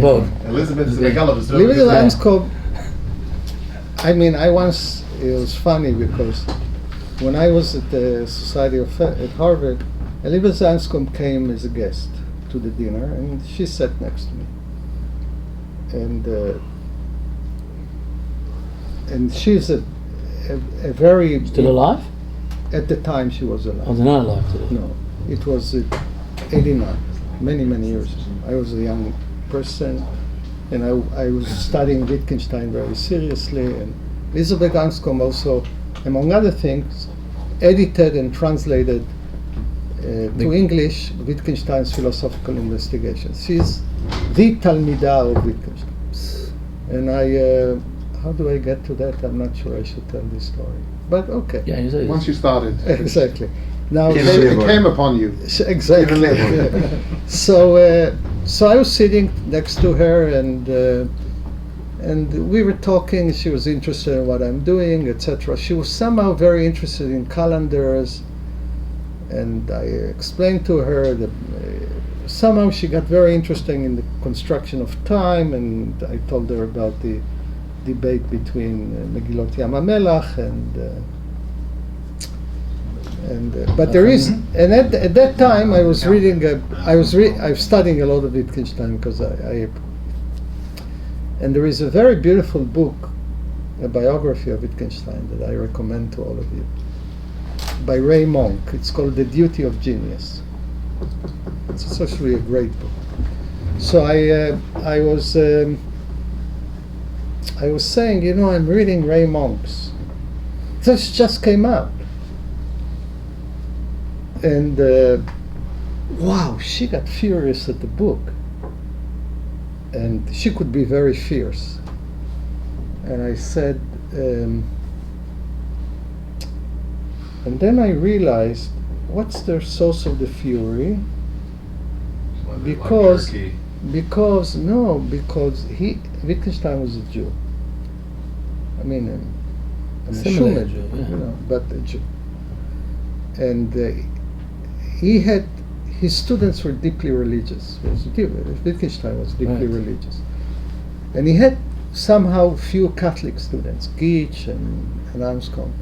Both. Elizabeth is the Gallup. Living in Anscombe, I mean, it was funny because when I was at the Society of at Harvard, Elizabeth Anscombe came as a guest to the dinner, and she sat next to me. And she's a very Still alive? At the time, she was alive. Oh, they're not alive today. No, it was 89, many years ago. I was a young person, and I was studying Wittgenstein very seriously. And Elizabeth Anscombe also, among other things, edited and translated to English Wittgenstein's philosophical investigations. She's the Talmidah of Wittgenstein. And how do I get to that? I'm not sure I should tell this story. But okay. Yeah, you say Once you started, Exactly. Now it came upon you. exactly. So I was sitting next to her, and we were talking. She was interested in what I'm doing, etc. She was somehow very interested in calendars, and I explained to her that somehow she got very interested in the construction of time, and I told her about the debate between Megillot Yam HaMelach but there is, and at that time I was reading, I was studying a lot of Wittgenstein because and there is a very beautiful book, a biography of Wittgenstein that I recommend to all of you, by Ray Monk. It's called The Duty of Genius. It's actually a great book. So I was saying, I'm reading Ray Monk's. This just came out. And wow, she got furious at the book. And she could be very fierce. And I said, and then I realized, what's the source of the fury? Because Wittgenstein was a Jew. I mean, a Similar Shuman, Jew, yeah. But a Jew. And his students were deeply religious. Wittgenstein was deeply religious. And he had somehow few Catholic students, Geach and Anscombe.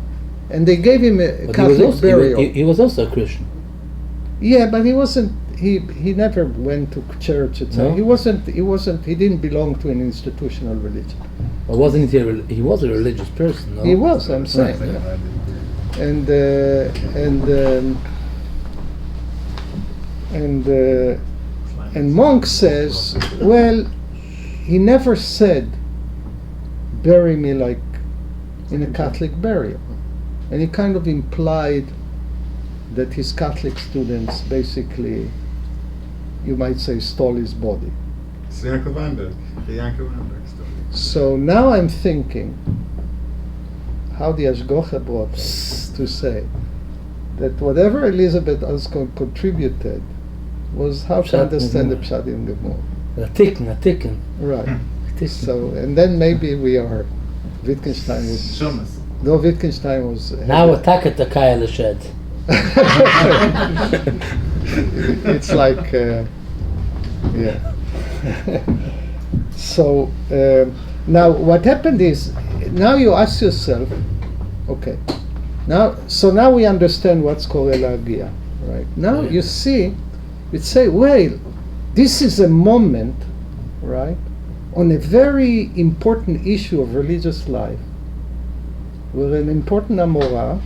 And they gave him a Catholic burial. He was also a Christian. Yeah, but he wasn't. He never went to church. No? He wasn't. He didn't belong to an institutional religion. Or wasn't he? He was a religious person. No? He was. I'm saying. Right. And Monk says, well, he never said, bury me like in a Catholic burial, and he kind of implied that his Catholic students basically, you might say, stole his body. It's Yankov Weinberg. The Yankov Weinberg story. So now I'm thinking how the Ashgocha brought us to say that whatever Elizabeth Anscombe contributed was how to Pshat understand the Gemara. Pshat in Gemara. A tikkun. Right. So, and then maybe we are, Wittgenstein was, Shumas. though Wittgenstein was... Now attack at the Kaya Shed. It's like, yeah. So, now what happened is, now you ask yourself, okay, now we understand what's called elagia, right? Now you see, you say, well, this is a moment, right, on a very important issue of religious life, where an important Amora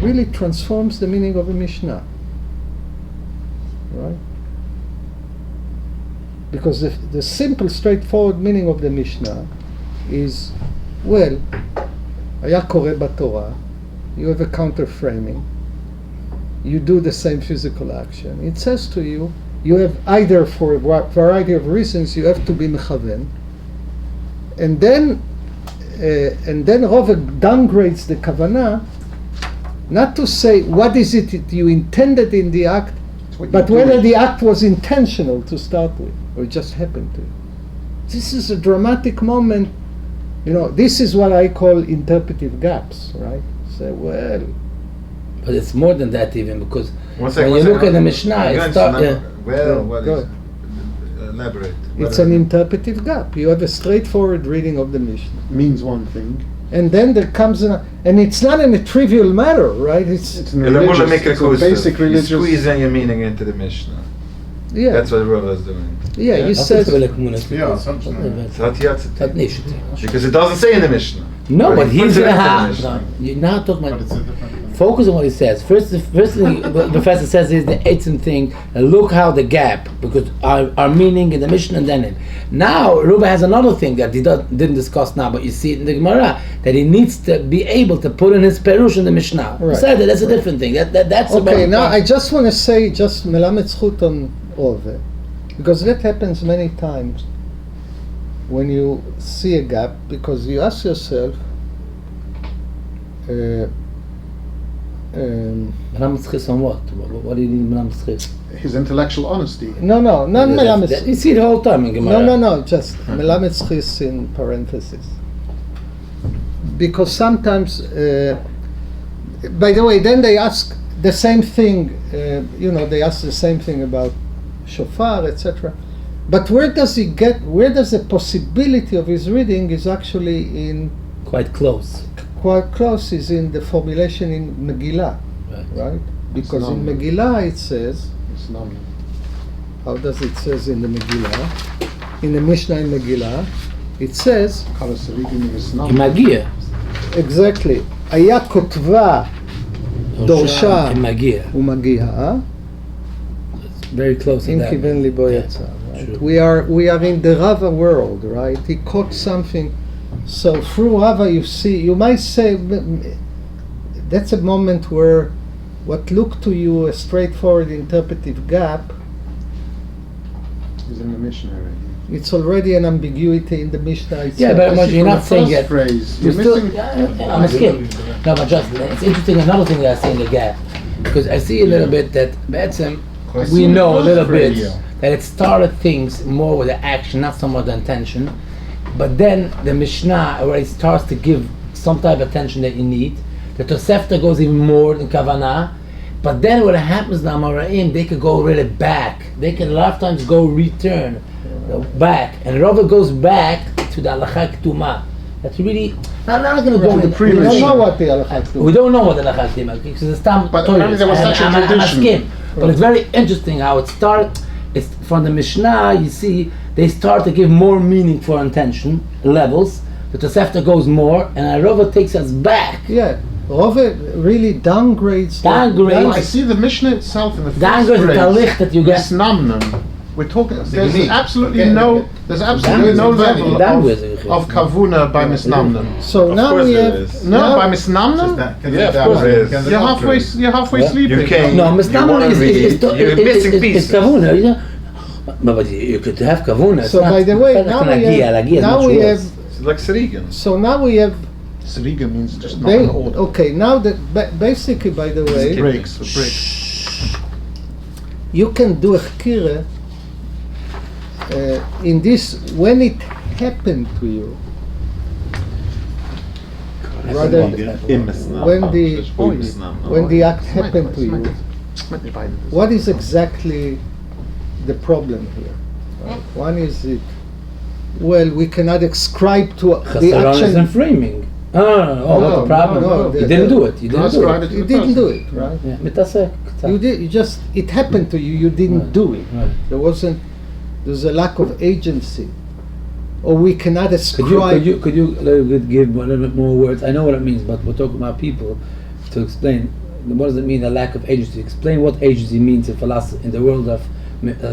really transforms the meaning of a Mishnah, right? Because the simple, straightforward meaning of the Mishnah is, well, היה קורא בתורה, you have a counter-framing, you do the same physical action. It says to you, you have either, for a variety of reasons, you have to be mechaven, and then Rove downgrades the kavanah, not to say what is it that you intended in the act, but whether the act was intentional to start with, or it just happened to you. This is a dramatic moment. This is what I call interpretive gaps, right? Say, well. But it's more than that even, because One when you look at the Mishnah, Again, it starts. Elaborate. It's an interpretive gap. You have a straightforward reading of the Mishnah. Means one thing. And then there comes and it's not a trivial matter, right? It's It's a basic You religious. squeeze in your meaning into the Mishnah. yeah, That's what Rava is doing. yeah. You Was said ist vielleicht Monas? Ja, sonst Hat nicht. Because it doesn't say in the Mishnah. No, but He he's puts it gonna into the have. Mishnah. No, you're not talking But about. it's a different thing. Focus on what he says. First thing the professor says is the eighth thing. Look how the gap, because our meaning in the Mishnah and then in. Now Ruba has another thing that he didn't discuss now, but you see it in the Gemara, that he needs to be able to put in his perush in the Mishnah. Right. He said that's a different thing. That's okay. about Now I just want to say just melamed zchut on Rove, because that happens many times when you see a gap, because you ask yourself. Melamed zchis on what? What do you need melamed zchis? His intellectual honesty. No, not melamed. You see it the whole time in Gemara. No, just melamed zchis in parentheses. Because sometimes, by the way, then they ask the same thing. They ask the same thing about shofar, etc. But where does the possibility of his reading is actually in Quite close. quite close, is in the formulation in Megillah, right? Because in Megillah it says, It's not. how does it says in the Megillah? In the Mishnah in Megillah, it says Magia. exactly, היה כותבה דורשה Magia. ומגיעה, Very close to אם that. כיוון ליבו Yeah, יצא. Right? true. We are in the Rava world, right? He caught something. So through Rava, you might say that's a moment where what looked to you a straightforward interpretive gap, He's in the Mishnah already. it's already an ambiguity in the Mishnah itself. Yeah, but Especially you're from not the saying first it. phrase. You're You're still, missing. I'm a skip. No, but just it's interesting. Another thing that I see in the gap, because I see a little bit that Be'etzem, we know a little bit that it started things more with the action, not so much the intention. But then the Mishnah, where it starts to give some type of attention that you need, the Tosefta goes even more in Kavanah. But then what happens now, Amoraim, they could go really back. They can a lot of times go return back, and Rava goes back to the Halakha Ketuma. That's really. I'm not going to go into We don't know what the halakha We don't know what the Halakha Ketuma is because it's time. But apparently there was such a tradition. But it's very interesting how it started. It's from the Mishnah. You see, they start to give more meaning for intention levels. The Tosefta goes more, and Rava takes us back. Yeah, Rove really downgrades. Downgrades. I see the Mishnah itself in the first Downgrades the phrase. talich that you get. Misnamnam. We're talking. There's unique. absolutely Okay, no. okay. There's absolutely no level Downgrades. of kavuna by misnamnam. So Of now course we there have. is. No, now- by misnamnam. Yeah, of course there is. You're halfway Yeah. sleeping. You can't. No, You Mishnah wanna is read, you're missing it's pieces. kavuna. You know? But you could have kavuna. It's So not- by the way, it's now not we lagia. have. Lagia is Now much we worse. have. It's like Sarigan. So now we have. Sariga means just not an order. Okay, now that basically, by the way, Breaks. you can do a chkire in this when it happened to you. Rather, when the act happened to you, what is exactly the problem here? Right? One is it. Well, we cannot ascribe to the Chassaron is in action. framing. What the problem? no, You didn't do it. You didn't do Ascribe it. it. You didn't do it, right? Yeah, mitasek. You did. You just. It happened to you. You didn't Right. do it. Right. There's a lack of agency, or we cannot ascribe. Could you give a little bit more words? I know what it means, but we're talking about people to explain. What does it mean? A lack of agency. Explain what agency means in philosophy, in the world of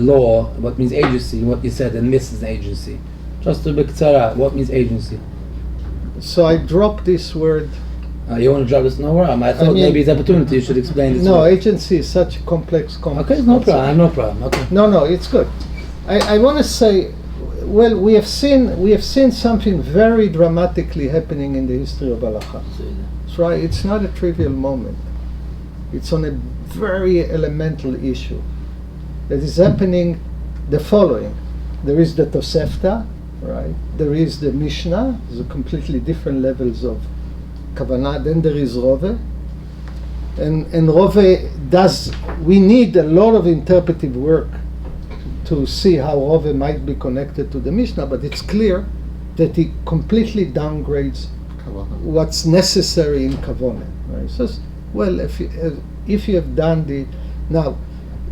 law. What means agency? What you said and misses agency. Just to be clear, what means agency? So I dropped this word You want to drop this nowhere? I thought maybe it's opportunity. You should explain this. No, agency is such a complex Okay, no problem. No problem. Okay. No, it's good. I want to say, well, we have seen something very dramatically happening in the history of halacha. That's right. It's not a trivial moment. It's on a very elemental issue. That is happening. The following: there is the Tosefta, right? There is the Mishna. There's a completely different levels of kavanah. Then there is Rove, and Rove does. We need a lot of interpretive work to see how Rove might be connected to the Mishnah, but it's clear that he completely downgrades what's necessary in kavanah. Right? So, well, if you have done the now,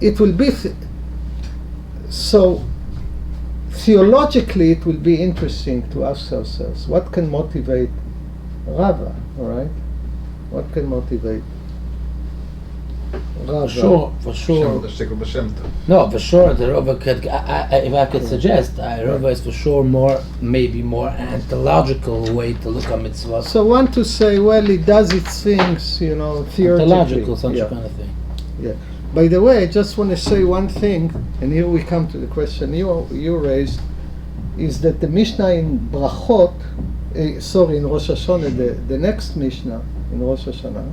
it will be so. Theologically, it will be interesting to ask ourselves, what can motivate Rava, all right? What can motivate Rava? For sure. No, for sure. The Rava could, if I could suggest, Rava is for sure maybe more ontological way to look at mitzvah. So want to say, well, it does its things, theoretically. Ontological, such a kind of thing. Yeah. By the way, I just want to say one thing, and here we come to the question you raised, is that the Mishnah in Brachot, in Rosh Hashanah, the next Mishnah in Rosh Hashanah,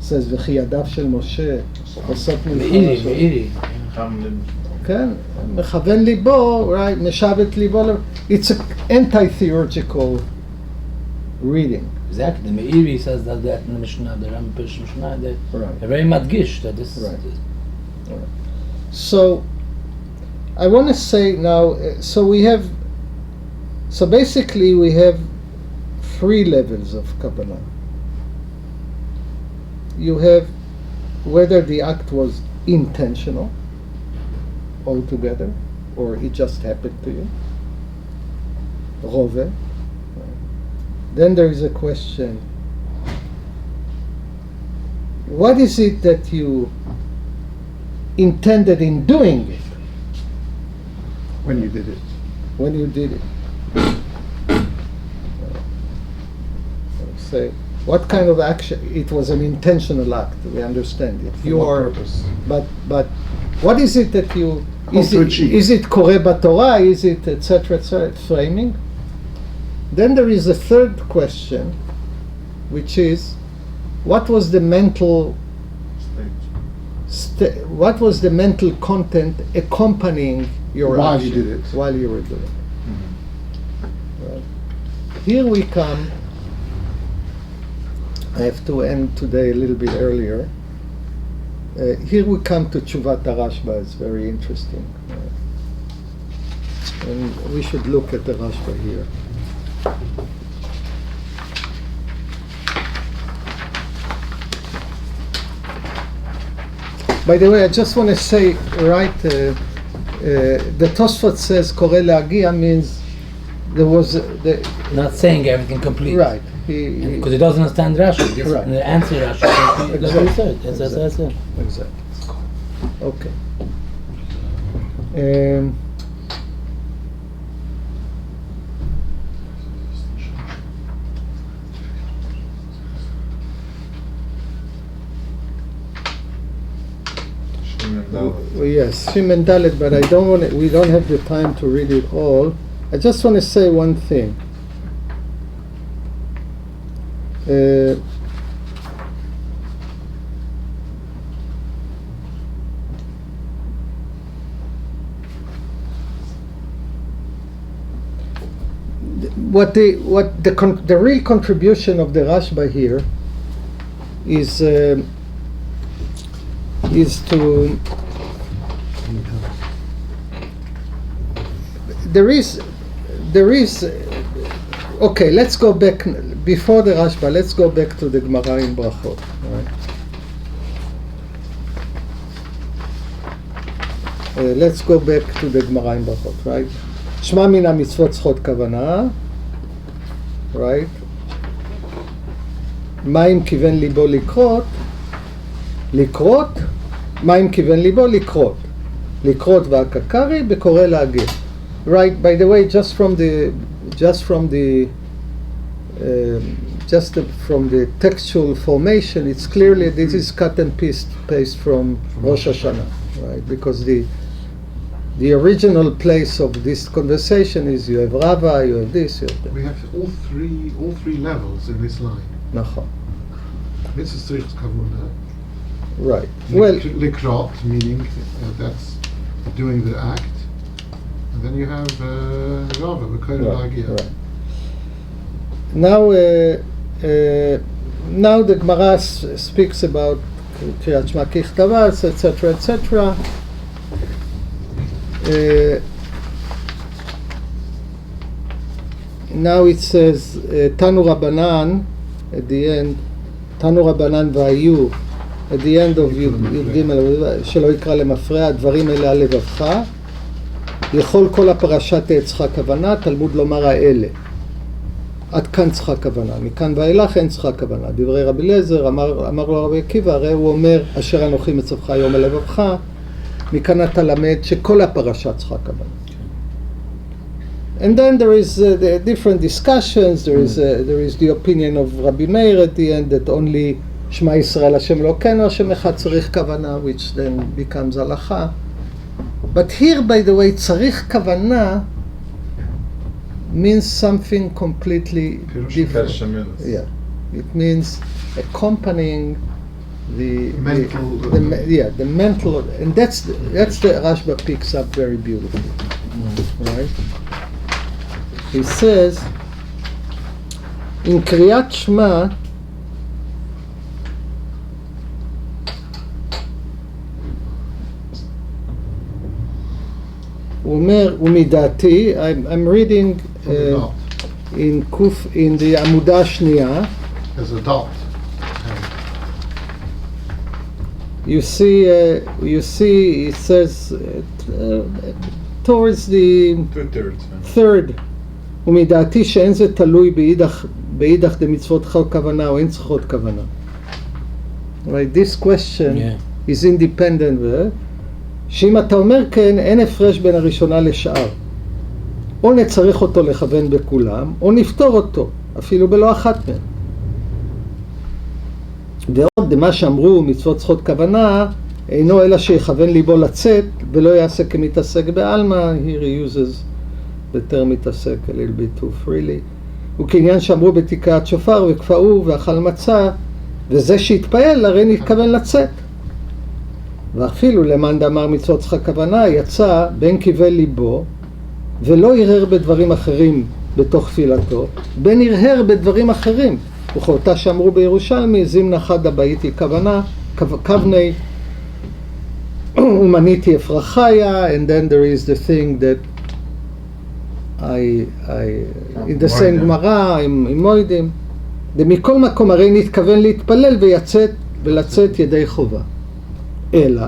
says, "V'chi yadav shel Moshe osot מאירי. כן, מכוון ליבו, right, משבת ליבו, it's an anti-theological reading. Exactly. The Meiri says that in the Mishnah, the Ram Pirish Mishnah, they're very madgish that this Right. is. Right. So, I want to say now, so basically we have 3 levels of Kabbalah. You have whether the act was intentional altogether, or it just happened to you. Rove. Then there is a question, what is it that you intended in doing it? When you did it. When you did it. Say, what kind of action? It was an intentional act, we understand it. For what purpose? But what is it that you, achieve. Is it Koreh Batorah, is it etc., framing? Then there is a third question, which is, what was the mental what was the mental content accompanying your While action you did it. while you were doing it? Right. Here we come. I have to end today a little bit earlier. Here we come to Tshuvat Rashba. It's very interesting, and we should look at the Rashba here. By the way, I just want to say, the Tosfot says Koreh Le'agia means there was Not saying everything completely. right. Because he doesn't understand Rashi. He doesn't answer Rashi. That's what he said. That's what I said. Exactly. Okay. Yes, Shim and Dalet, but we don't have the time to read it all. I just want to say one thing. The real contribution of the Rashba here is to there is okay, let's go back before the Rashba. Let's go back to the Gemara in Brachot. Right? Let's go back to the Gemara in Brachot, right? Shma min ha-mitzvot tzchot kavana, right? מה אם כיוון ליבו לקרות, מה אם כיוון ליבו לקרות והקקרי בקורא להגר. Right, by the way, just from the just from the textual formation, it's clearly this is cut and paste from Rosh Hashanah, right? Because the original place of this conversation is you have Rava, you have this, you have that. We have all three levels in this line. Nachon. Mitzvah tzrichas kavuna. Right. Well, Likrot, meaning that's doing the act, and then you have Rava, B'koyel Lagia. right. Now the Gemara speaks about Kriyat Shema Kichtavas, etc., etc. Now it says Tanu Rabbanan at the end, Tanu Rabbanan V'ayu at the end of י"ג, שלא יקרא למפרע, הדברים אלה על לבבך, לכל כל הפרשה תהיה צריכה כוונה, תלמוד לומר האלה. עד כאן צריכה כוונה, מכאן ואילך אין צריכה כוונה. דברי רבי אליעזר, אמר לו רבי עקיבא, הרי הוא אומר, אשר אנוכי מצווך היום על לבבך, מכאן אתה למד שכל הפרשה צריכה כוונה. And then there is the different discussions, there is the opinion of Rabbi Meir at the end that only Shema Yisrael Hashem Elokeinu Hashem Echad tzarich kavana, which then becomes halacha. But here, by the way, tzarich kavana means something completely different. Yeah, it means accompanying the mental, and that's the Rashba picks up very beautifully, right? He says in Kriyat Shema, ומדעתי, I'm reading in the עמודה השנייה. There's a dot. You see, it says towards the third. ומדעתי שאין זה תלוי באידך דמצוות כוונה או אין צריכות כוונה. Right, this question is independent. שאם אתה אומר כן, אין הפרש בין הראשונה לשאר. או נצריך אותו לכוון בכולם, או נפתור אותו, אפילו בלא אחת מהן. ועוד, מה שאמרו מצוות צריכות כוונה, אינו אלא שיכוון ליבו לצאת, ולא יעשה כמתעסק בעלמא, here he uses the term מתעסק a little bit too freely. וכעניין שאמרו בתקעת שופר וכפאו ואכל מצה, וזה שהתפעל הרי נתכוון לצאת. ואפילו למאן דאמר מצוות צריכה כוונה, יצא בין קיבל ליבו, ולא הרהר בדברים אחרים בתוך תפילתו, בין הרהר בדברים אחרים. וכאותה שאמרו בירושלמי, זימנה חדה באיתי כוונה, כווני, ומניתי אפרחיה, and then there is the thing that in the same גמרא, עם מוידים, ומכל מקום הרי נתכוון להתפלל ולצאת ידי חובה. אלא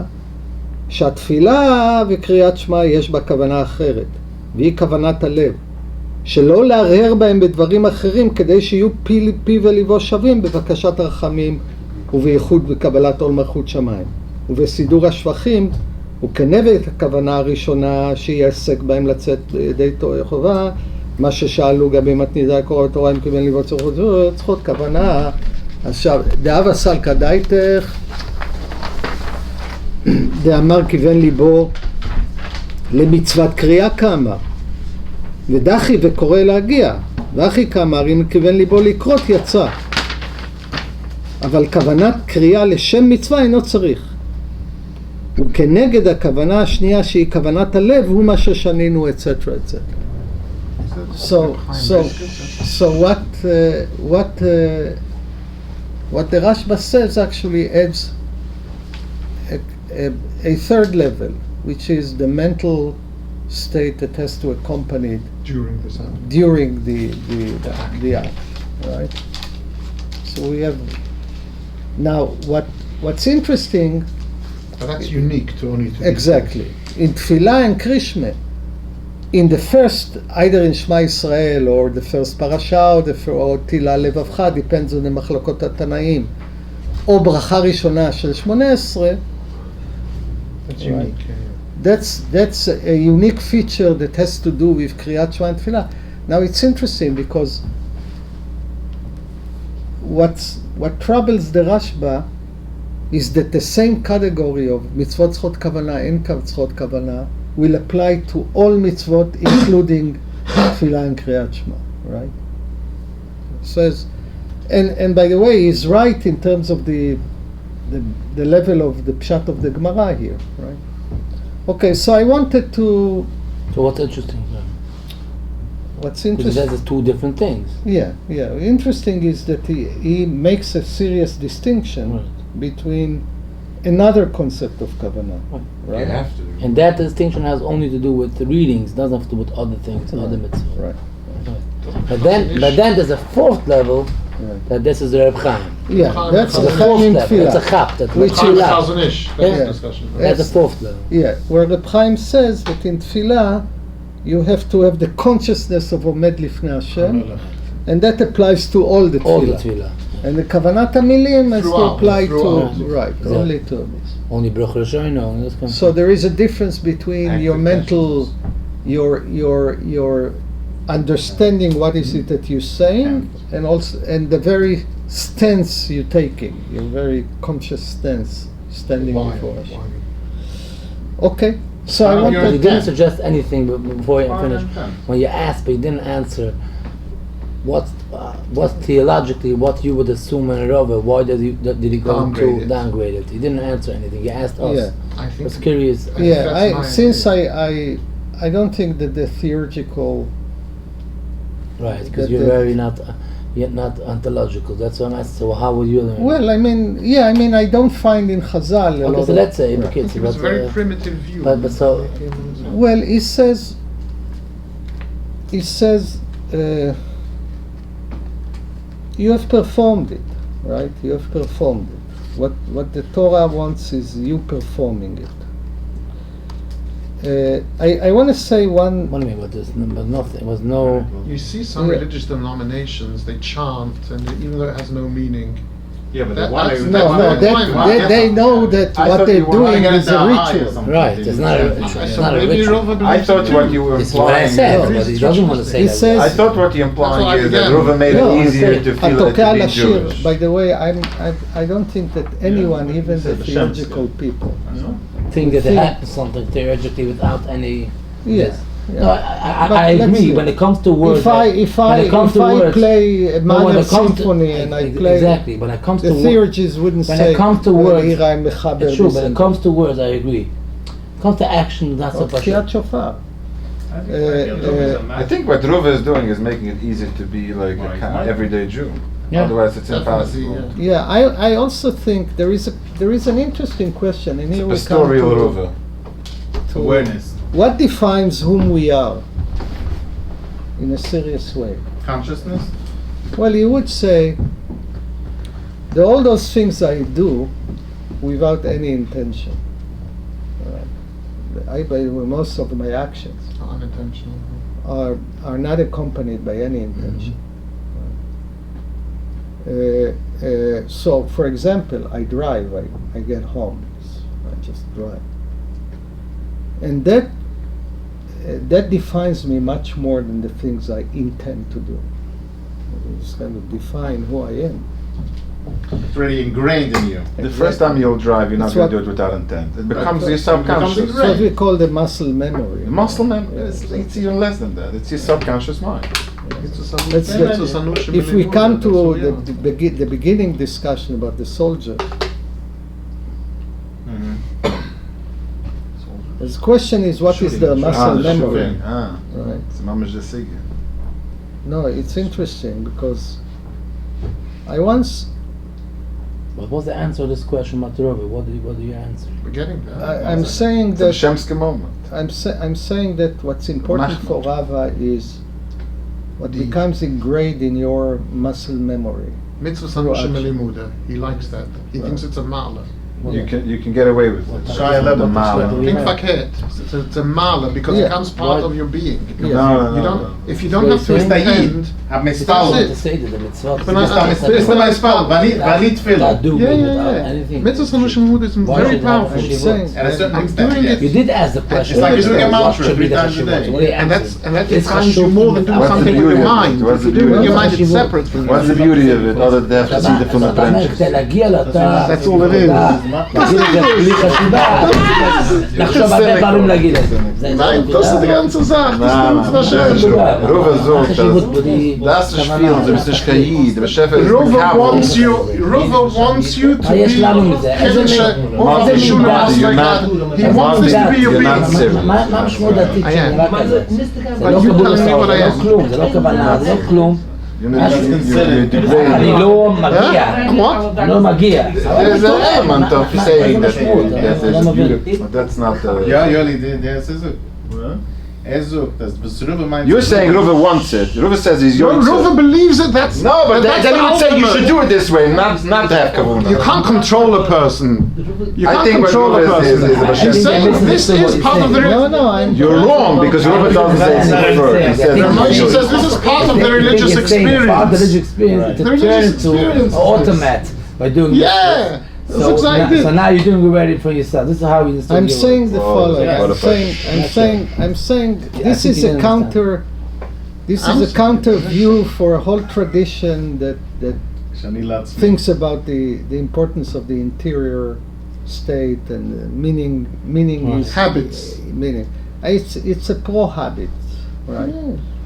שהתפילה וקריאת שמע יש בה כוונה אחרת, והיא כוונת הלב, שלא להרהר בהם בדברים אחרים כדי שיהיו פי וליבו שווים בבקשת הרחמים ובייחוד בקבלת עול מלכות שמיים. ובסידור השבחים וכנגד הכוונה הראשונה שיעסק בהם לצאת ידי חובה, מה ששאלו גם במתנידה קורא בתורה אם כיוון ליבו צריכות כוונה. עכשיו, דאב סלקא דייתך דאמר כיוון ליבו למצוות קריאה כאמר, ודחי וקורא להגיע, ואחי כאמר אם כיוון ליבו לקרות יצא, אבל כוונת קריאה לשם מצווה אינו צריך. וכנגד הכוונה השנייה שהיא כוונת הלב הוא מה ששנינו etc. etc. So what the Rashba says actually adds a third level, which is the mental state that has to accompany it during the act, right? So we have now what's interesting. But that's unique to only to exactly in Tfilah and Krishma. In the first, either in Shema Yisrael or the first parasha or Tila Levavcha, depends on the machlokot HaTanaim, או ברכה ראשונה של 18. That's unique. That's a unique feature that has to do with Kriyat Shema and Tfilah. Now it's interesting because what troubles the Rashba is that the same category of mitzvot tzchot kavana and tzchot kavana will apply to all mitzvot, including tefillah and kriyat shema, right? Says, and by the way, he's right in terms of the level of the pshat of the Gemara here, right? Okay, so I wanted to. So what's interesting? What's Because interesting? that's two different things. Yeah. Interesting is that he makes a serious distinction Right. between another concept of kavanah, Right. right? You have to. And that distinction has only to do with the readings, doesn't have to do with other things, Right. other mitzvahs. Right. But then there's a fourth level Right. that this is the Reb Chaim. Yeah, that's the That's a Chaim fourth in level. That's a Tfilah. chap. That's Which Reb is- Chaim. Chazon-ish, that's Yeah. the discussion. That's the Yes. fourth level. Yeah, where the Chaim says that in Tfilah you have to have the consciousness of Omed Lifnei Hashem, and that applies to all the All the Tfilah. tefillah. And the Kavanat HaMilim has to Throughout, apply throughout. to, right, Exactly. only to this. Only Brachot Rishono, and this kind of So there is a difference between Active your mental, consciousness. your understanding what is it that you're saying, and also and the very stance you're taking, your very conscious stance standing before us. Okay, so I You're- You wanted. didn't suggest anything before you finish. Fine. When you asked, but you didn't answer. What's theologically what you would assume in a rover? Why did he go Downgrade to it. downgrade it? He didn't answer anything. He asked us. Yeah. I I think was curious. Yeah, that's my since idea. I don't think that the theurgical. Right, because That you're the- very not ontological. That's what I'm asking. So how would you learn? Well, I mean, I don't find in Chazal a okay, lot so of. let's say Right. kids, it was a very but, primitive view. but so Well, he says. You have performed it, right? You have performed it. What the Torah wants is you performing it. I want to say one. what do you mean with this? But nothing. Was no. You see some Yeah. religious denominations, they chant, and even though it has no meaning, Yeah, but That- they want that's- to. No, they know that what they're doing is a ritual. Right, it's not a- it's not a ritual. I thought what you were This is what I implying. said, No. but he doesn't want to say He that. says- I thought what you're That's what implying I is that began. Reuven made No, it easier to feel it Atokah to be Lashir. Jewish. By the way, I don't think that anyone, even the theological people, think that think- it happens something theoretically without any. yes. No, I But let's agree. see. When it comes to words, If I play a no, when minor it comes to- symphony and I play, exactly. When it comes the to words, theologians wouldn't when say. it comes to "Well, words, here I'm mechaber it's true. this When it and comes to words, I agree. When it comes to action, not so that." much. Tfiyat shofar. I think what Reuven is doing is making it easier to be like a kind of everyday Jew. Yeah. Otherwise, it's Definitely, impossible. Yeah, I also think there is an interesting question, and here we come Pastoral to Reuven. Awareness, what defines whom we are in a serious way. consciousness. Well, you would say that all those things I do without any intention. By the way, most of my actions unintentional. are not accompanied by any intention. So, for example, I drive. I get home. I just drive, and that defines me much more than the things I intend to do. It's kind of define who I am. It's already ingrained in you. The first time you'll drive, you're not That's going to what- do it without intent. It becomes your becomes subconscious. It's what we call the muscle memory. The muscle memory, it's even less than that. It's your subconscious mind. Let's if we come to the beginning discussion about the soldier, the question is what is the muscle the memory? shuvin. Right. It's mamash the sigya. No, it's interesting because I once What was the answer to this question, Maturovi? What do you answer? We're getting there. I'm saying It's a that Shemske moment. I'm saying that what's important for Rava is what Deed. becomes ingrained in your muscle memory. Mitzvah Through Sanushim action. Elimuda. He likes that. He thinks it's a ma'ala. You can get away with it. Shia The Lebel. mala. Think verkehrt. It's a mala because it Yeah. becomes part Why- of your being. Yeah. No, You no, don't. no. If you don't have to It's intend. המספר. That's it. To say that the mitzvot. But I- it's the מספר. ואני תפילה. Do Yeah, without yeah. anything. Mitzvahs and Shemud is Why very should I have powerful. a I'm shivot? saying, At a certain I'm extent, doing yes. it. You did ask the question. It's like you're doing a What mantra should be 3 the times a hashivot? day. What do you And answer? that It's defines you chashuv more than do without- something with beauty your of it? mind. What's If you the do it with beauty your of mind, it? it's separate from What's the beauty of it other than they have to see the from the branches? כדי להגיע לאותה... That's all it is. להגיד את זה בלי חשיבה. לחשוב הרבה פעמים להגיד את זה. Nein, das ist die ganze Sache. Das ist nicht schön. Rova das ist viel, du bist nicht Kaid, der Chef ist Rova wants you to יש be לנו מזה. איזה Shuna מידה? was like that. He wants this to be your You're not being. serious. מה המשמעות דתית I am. שנראה כזה? זה But לא you קבול telling me הסעות, what זה I לא am. כלום, זה לא כוונה, זה לא כלום. you're אני לא מגיע. What? אני לא מגיע. There's an element of saying that there's לא מבין. beauty, but that's not Ja, Joli, das ist es. Ezuk, das was Ruben meint. You're saying Rova wants it. Rova says he's yours. Rova believes that that's No, but that's then the he would say you ultimate. should do it this way, not have kavuna. You can't control a person. You I can't think what control a Rova is person. a He's Hashem. saying this is part of the. no, I'm. You're wrong because Rova doesn't say it's preferred. He says No, he says this is part of the religious Part of the religious experience. experience to The turn religious to experience. automat by doing this. Yeah, that's So, exactly so it. now you're doing it for yourself. This is how you install I'm your saying the Well, following. yeah. I'm saying this think is you a understand. counter. This is a counter view for a whole tradition that שאני לעצמי. thinks about the importance of the interior state and meaning is Habits. Meaning, it's a pro habit, right?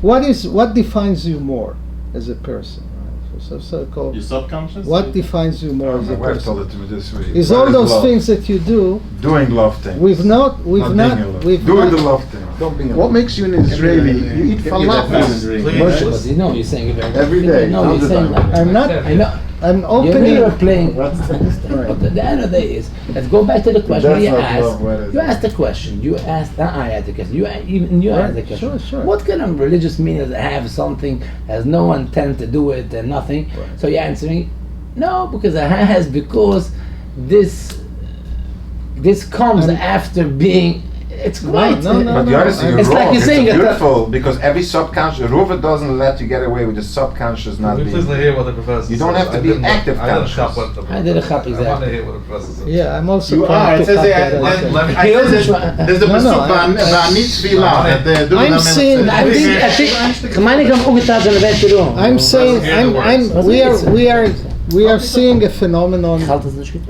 What defines you more as a person? Right? So called. Your subconscious? What defines you more as My a wife person? told it to me this week. Is What all those love? things that you do. Doing love things. We've not. Doing the love thing. Don't be in What love. makes you an Israeli? You eat falafel. Moshe, but you know you're saying it very Every day, No, all you're the saying time. that. I'm not. I know. I'm You're opening. really playing. But the end of the day is, let's go back to the question That's you not asked. love, what is You it? asked the question. You asked. I had the question. You asked the question. Sure. What kind of religious meaning does it have something has no intent to do it and nothing? So you're answering, no, because it has because this comes after being. It's great. no. But the honestly, you're It's wrong. like you're saying it's it- beautiful because every subconscious, Rova doesn't let you get away with the subconscious not Can you please being. hear what the professor You don't says? have to I be didn't- active I didn't conscious. cop what the I did a cop, I want to exactly. hear what the professor says. Yeah, I'm also You are. trying It to says cut there. that out. I said there's the No, pasuk I'm- ba'anit tefillah. that the I'm Dunamis- saying- I think Kamani kam ugetat in the bedroom. I'm saying we are seeing a phenomenon, Halt es nicht gut.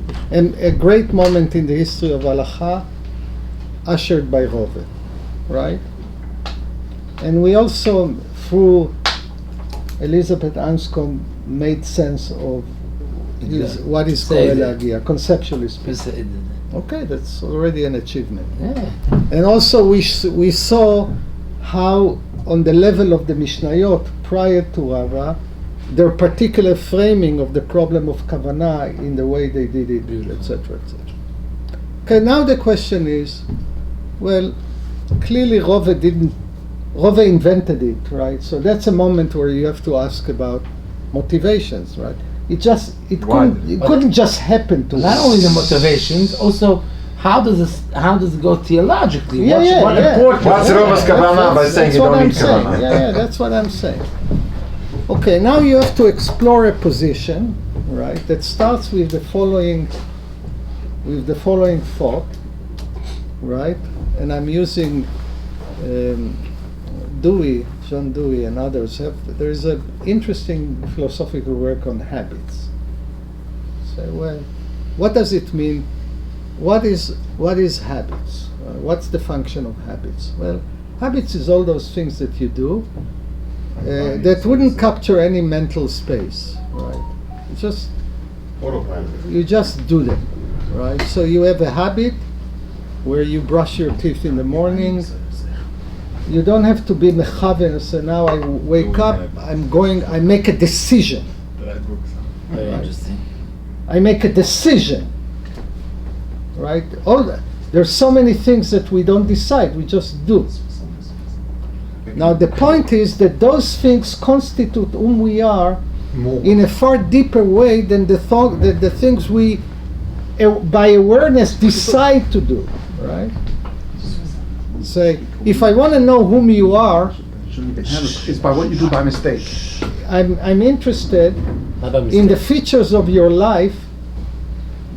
a great moment in the history of halacha, ushered by Rove, right? And we also, through Elizabeth Anscombe, made sense of what is Say that. Koelagia, conceptually speaking. Okay, that's already an achievement. Yeah. And also we saw how on the level of the Mishnayot prior to Rava, their particular framing of the problem of Kavanah in the way they did it, etc., etc. Okay, now the question is, well, clearly Rove invented it, right? So that's a moment where you have to ask about motivations, right? It couldn't just happen to Not only the motivations, also how does it go theologically? Yeah, what yeah. importance? What's Rova's kavanah by saying That's you what don't I'm need saying. kavanah? Yeah, that's what I'm saying. Okay, now you have to explore a position, right, that starts with the following thought, right? And I'm using John Dewey and others. There's an interesting philosophical work on habits. Say, well, what does it mean? What is habits? What's the function of habits? Well, habits is all those things that you do that wouldn't capture any mental space, right? You just do them, right? So you have a habit where you brush your teeth in the morning. You don't have to be mechaven and say, now I wake up, I make a decision. Very interesting. I make a decision, right? There's so many things that we don't decide, we just do. Now the point is that those things constitute whom we are in a far deeper way than the things we by awareness decide to do, right? Say, if I want to know whom you are, It's by what you do by mistake. I'm interested Not by in mistake. the features of your life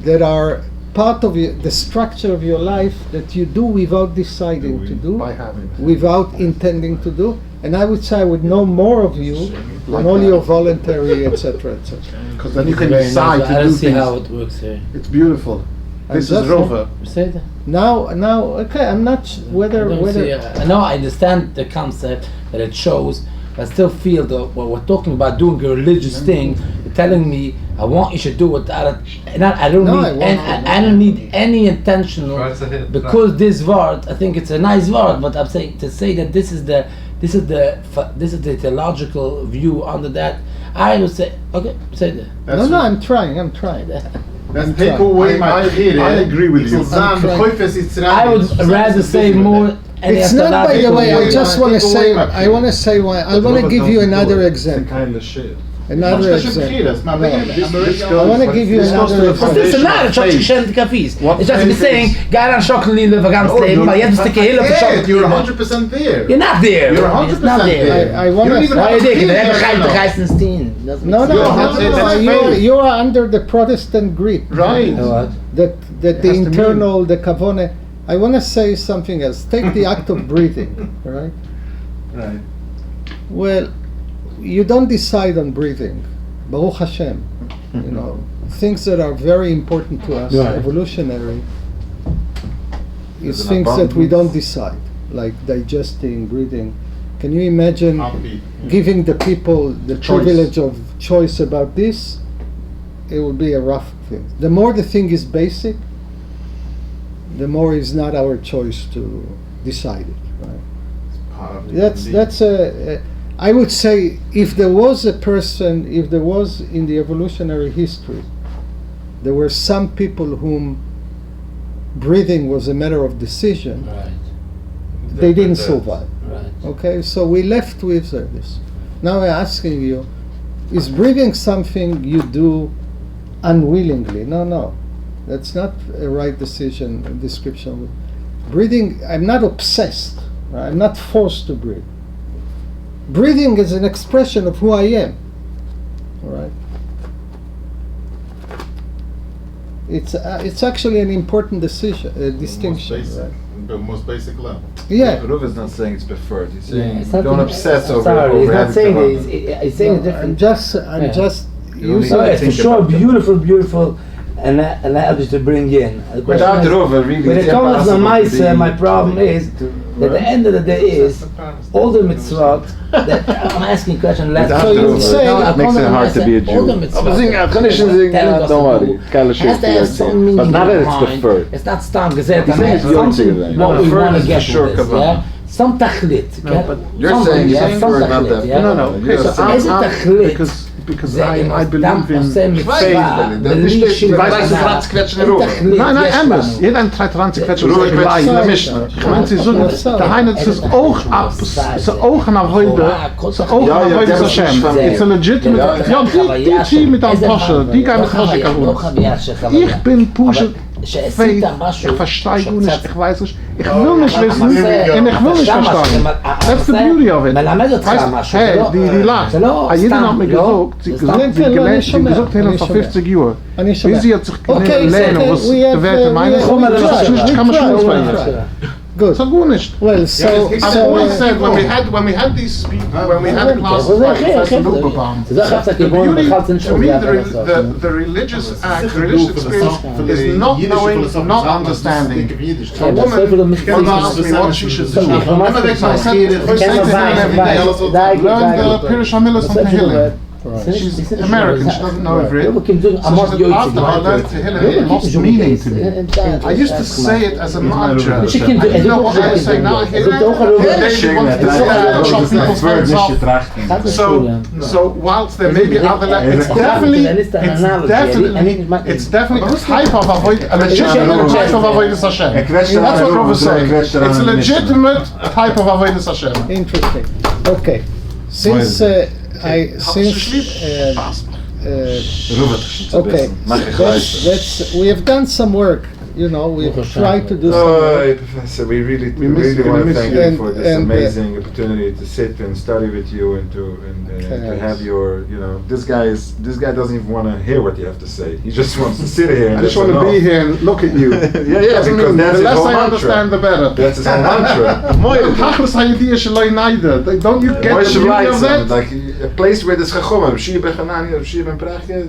that are part of the structure of your life that you do without deciding to do, By having. without intending to do. And I would say I would know more of you than all your voluntary, etc., etc. Because then you can Very nice, decide but I to don't do see how things. it works here. It's beautiful. And This is that's Rover. Say that. Now, okay, I'm not whether I know I understand the concept that it shows, but I still feel that when we're talking about doing a religious thing, you're telling me I want you should do it. I don't need any intentional, Right, so here, because this word, I think it's a nice word, but I'm saying to say that this is the theological view under that. I would say okay, say that. No, I'm trying. Then take away my I agree with you. I would rather say more. any It's not, by the theological way, I view. just want to say, I want to say why. I want to give you another example. kind of shit. Another example. I want to give you another Was ist denn example. da? Ich hab dich geschenkt Kaffees. What Ich dachte, wir saying, geil an Schokolade für ganz Leben, weil jetzt ist die Hille für You're Schokolade. 100% there. You're not there. You're It's not 100% there. there. I want You don't to. even Why have you a thinking? feeling They have right now. a Geistensteen. No, That's you faith. are under the Protestant grip. Right. What? That the has to internal, the kavone. I want to say something else. Take the act of breathing, right? Right. Well, you don't decide on breathing. Baruch Hashem. You know, things that are very important to us, Right. evolutionary, is an things that we abundance. don't decide, like digesting, breathing. Can you imagine Heartbeat. giving the people the Choice. privilege of choice about this? It would be a rough thing. The more the thing is basic, the more it's not our choice to decide it. Right? That's a. I would say if there was a person, if there was in the evolutionary history, there were some people whom breathing was a matter of decision. Right. They didn't survive. Right. Okay, so we left with this. Now I'm asking you, is breathing something you do unwillingly? No. That's not a right decision description. Breathing, I'm not obsessed. Right? I'm not forced to breathe. Breathing is an expression of who I am. All right. It's actually an important distinction. Right? The most basic level. Yeah. Rav is not saying it's preferred. He's Yeah, saying it's not don't the- obsess over sorry, he's not having saying kavanah. it. He's saying a I'm different. just You don't using. need It's for think sure about that. beautiful analogy to bring in. The question Without is, Rav, really, when it it's comes to impossible to Maisa, be- my problem is that the end of the day is all the mitzvot that I'm asking a question last Without So you Rav, would say- No, I it makes come it and hard I to say, be a all the Jew. mitzvot I'm saying, that I'm finishing telling saying, us don't to worry, do Kala has to have Shakespeare, some meaning but not that it's behind. preferred. It's not stam gezet. He's saying it's your Something thing, what we preferred want to is get for sure with this, kavanah. yeah? Some tachlit. but You're Something, saying yeah, it's some preferred, not tachlit, that. yeah? No. Okay, so Is it tachlit? because זה I עם believe אדם in עושה מצווה, faith, בלי das שום steht- כוונה. weißt du, Franz quetschen אין Ruhe. תכלית, Nein, יש anders. לנו. Jeder treibt ran zu quetschen. Ruhe Das ist quetschen in der gleich. Mishna. Ich meine, sie sagen, der Heine ist auch ab, sie auch nach heute, sie auch Ja, nach ja, heute das ist ist Hashem. schon- It's a legitimate, ja, die mit einem Posche, die gehen mit Posche kaputt. Ich bin Pusche, Faith, ich verstehe gut nicht, ich weiß nicht, ich will nicht wissen, und ich will nicht verstehen. That's the beauty of it. מלמד אותך Weißt משהו, du, זה hey, לא- die lacht. זה לא Jeder סתם, hat mir לא? gesagt, sie זה gesagt, סתם. sie gelernt, sie gesagt haben vor 50 Jahren. אני שומע. Wie sie hat sich Okay, lernen, okay, was we have, die Werte we meinen. have- we Das ist nicht, kann man schon try. auswählen. Good. So gut nicht. Well, so I've always said when we had these when we had classes like Professor Lubebaum, זה לא חפצה the כיוון beauty וחלצן to שוב me יחד the religious act, the religious experience is not knowing, not understanding. A woman can ask me what she should do. I said, learn the Pirish HaMilas on Tehillim. She's American, she doesn't know every. So she said, after I learned Tehillim, it lost meaning to me. I used to say it as a mantra. You know what I say now? I hear it. So whilst there may be other, it's definitely a type of avoid, a legitimate type of avoidance Hashem. That's what Prof is saying. It's a legitimate type of avoidance Hashem. interesting. Okay, since Okay, we have done some work. You know, we've tried to do some work. Professor, we really want to thank you for this amazing opportunity to sit and study with you and to have your, you know, this guy doesn't even want to hear what you have to say. He just wants to sit here. And I just want to be here and look at you. yeah, because that's the his less whole I mantra. understand, the better. That's his whole mantra. Don't you get Moshe the meaning writes of that? like a place where there's chachomim.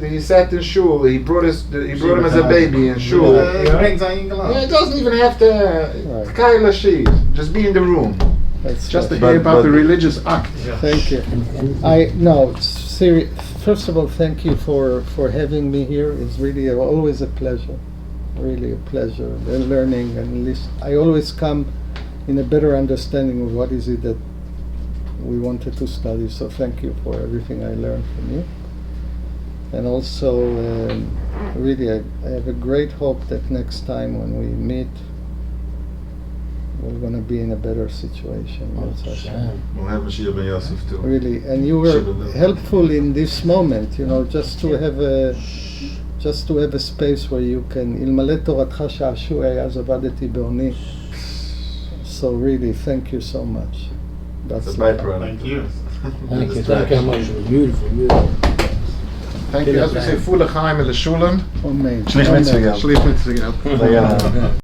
He sat in shul. He brought him as a baby in shul. Yeah, it doesn't even have to kaila sheet. Just be in the room. That's Just to right. hear about the religious act. Thank you. First of all, thank you for having me here. It's really always a pleasure. Really a pleasure. Learning and I always come in a better understanding of what is it that we wanted to study. So thank you for everything I learned from you. And also, really, I have a great hope that next time when we meet, we're going to be in a better situation. We'll have Mashiach ben Yosef too. Really, and you were helpful in this moment, you know, just to have a space where you can. אלמלא תורתך שעשועי, אז עבדתי בעוני. So really, thank you so much. That's a byproduct. Thank you. Thank you. Thank you much. Beautiful, beautiful. Thank you. As we say, Full Chaim in the Shulam. Amen. Schlich mit Schlicht mit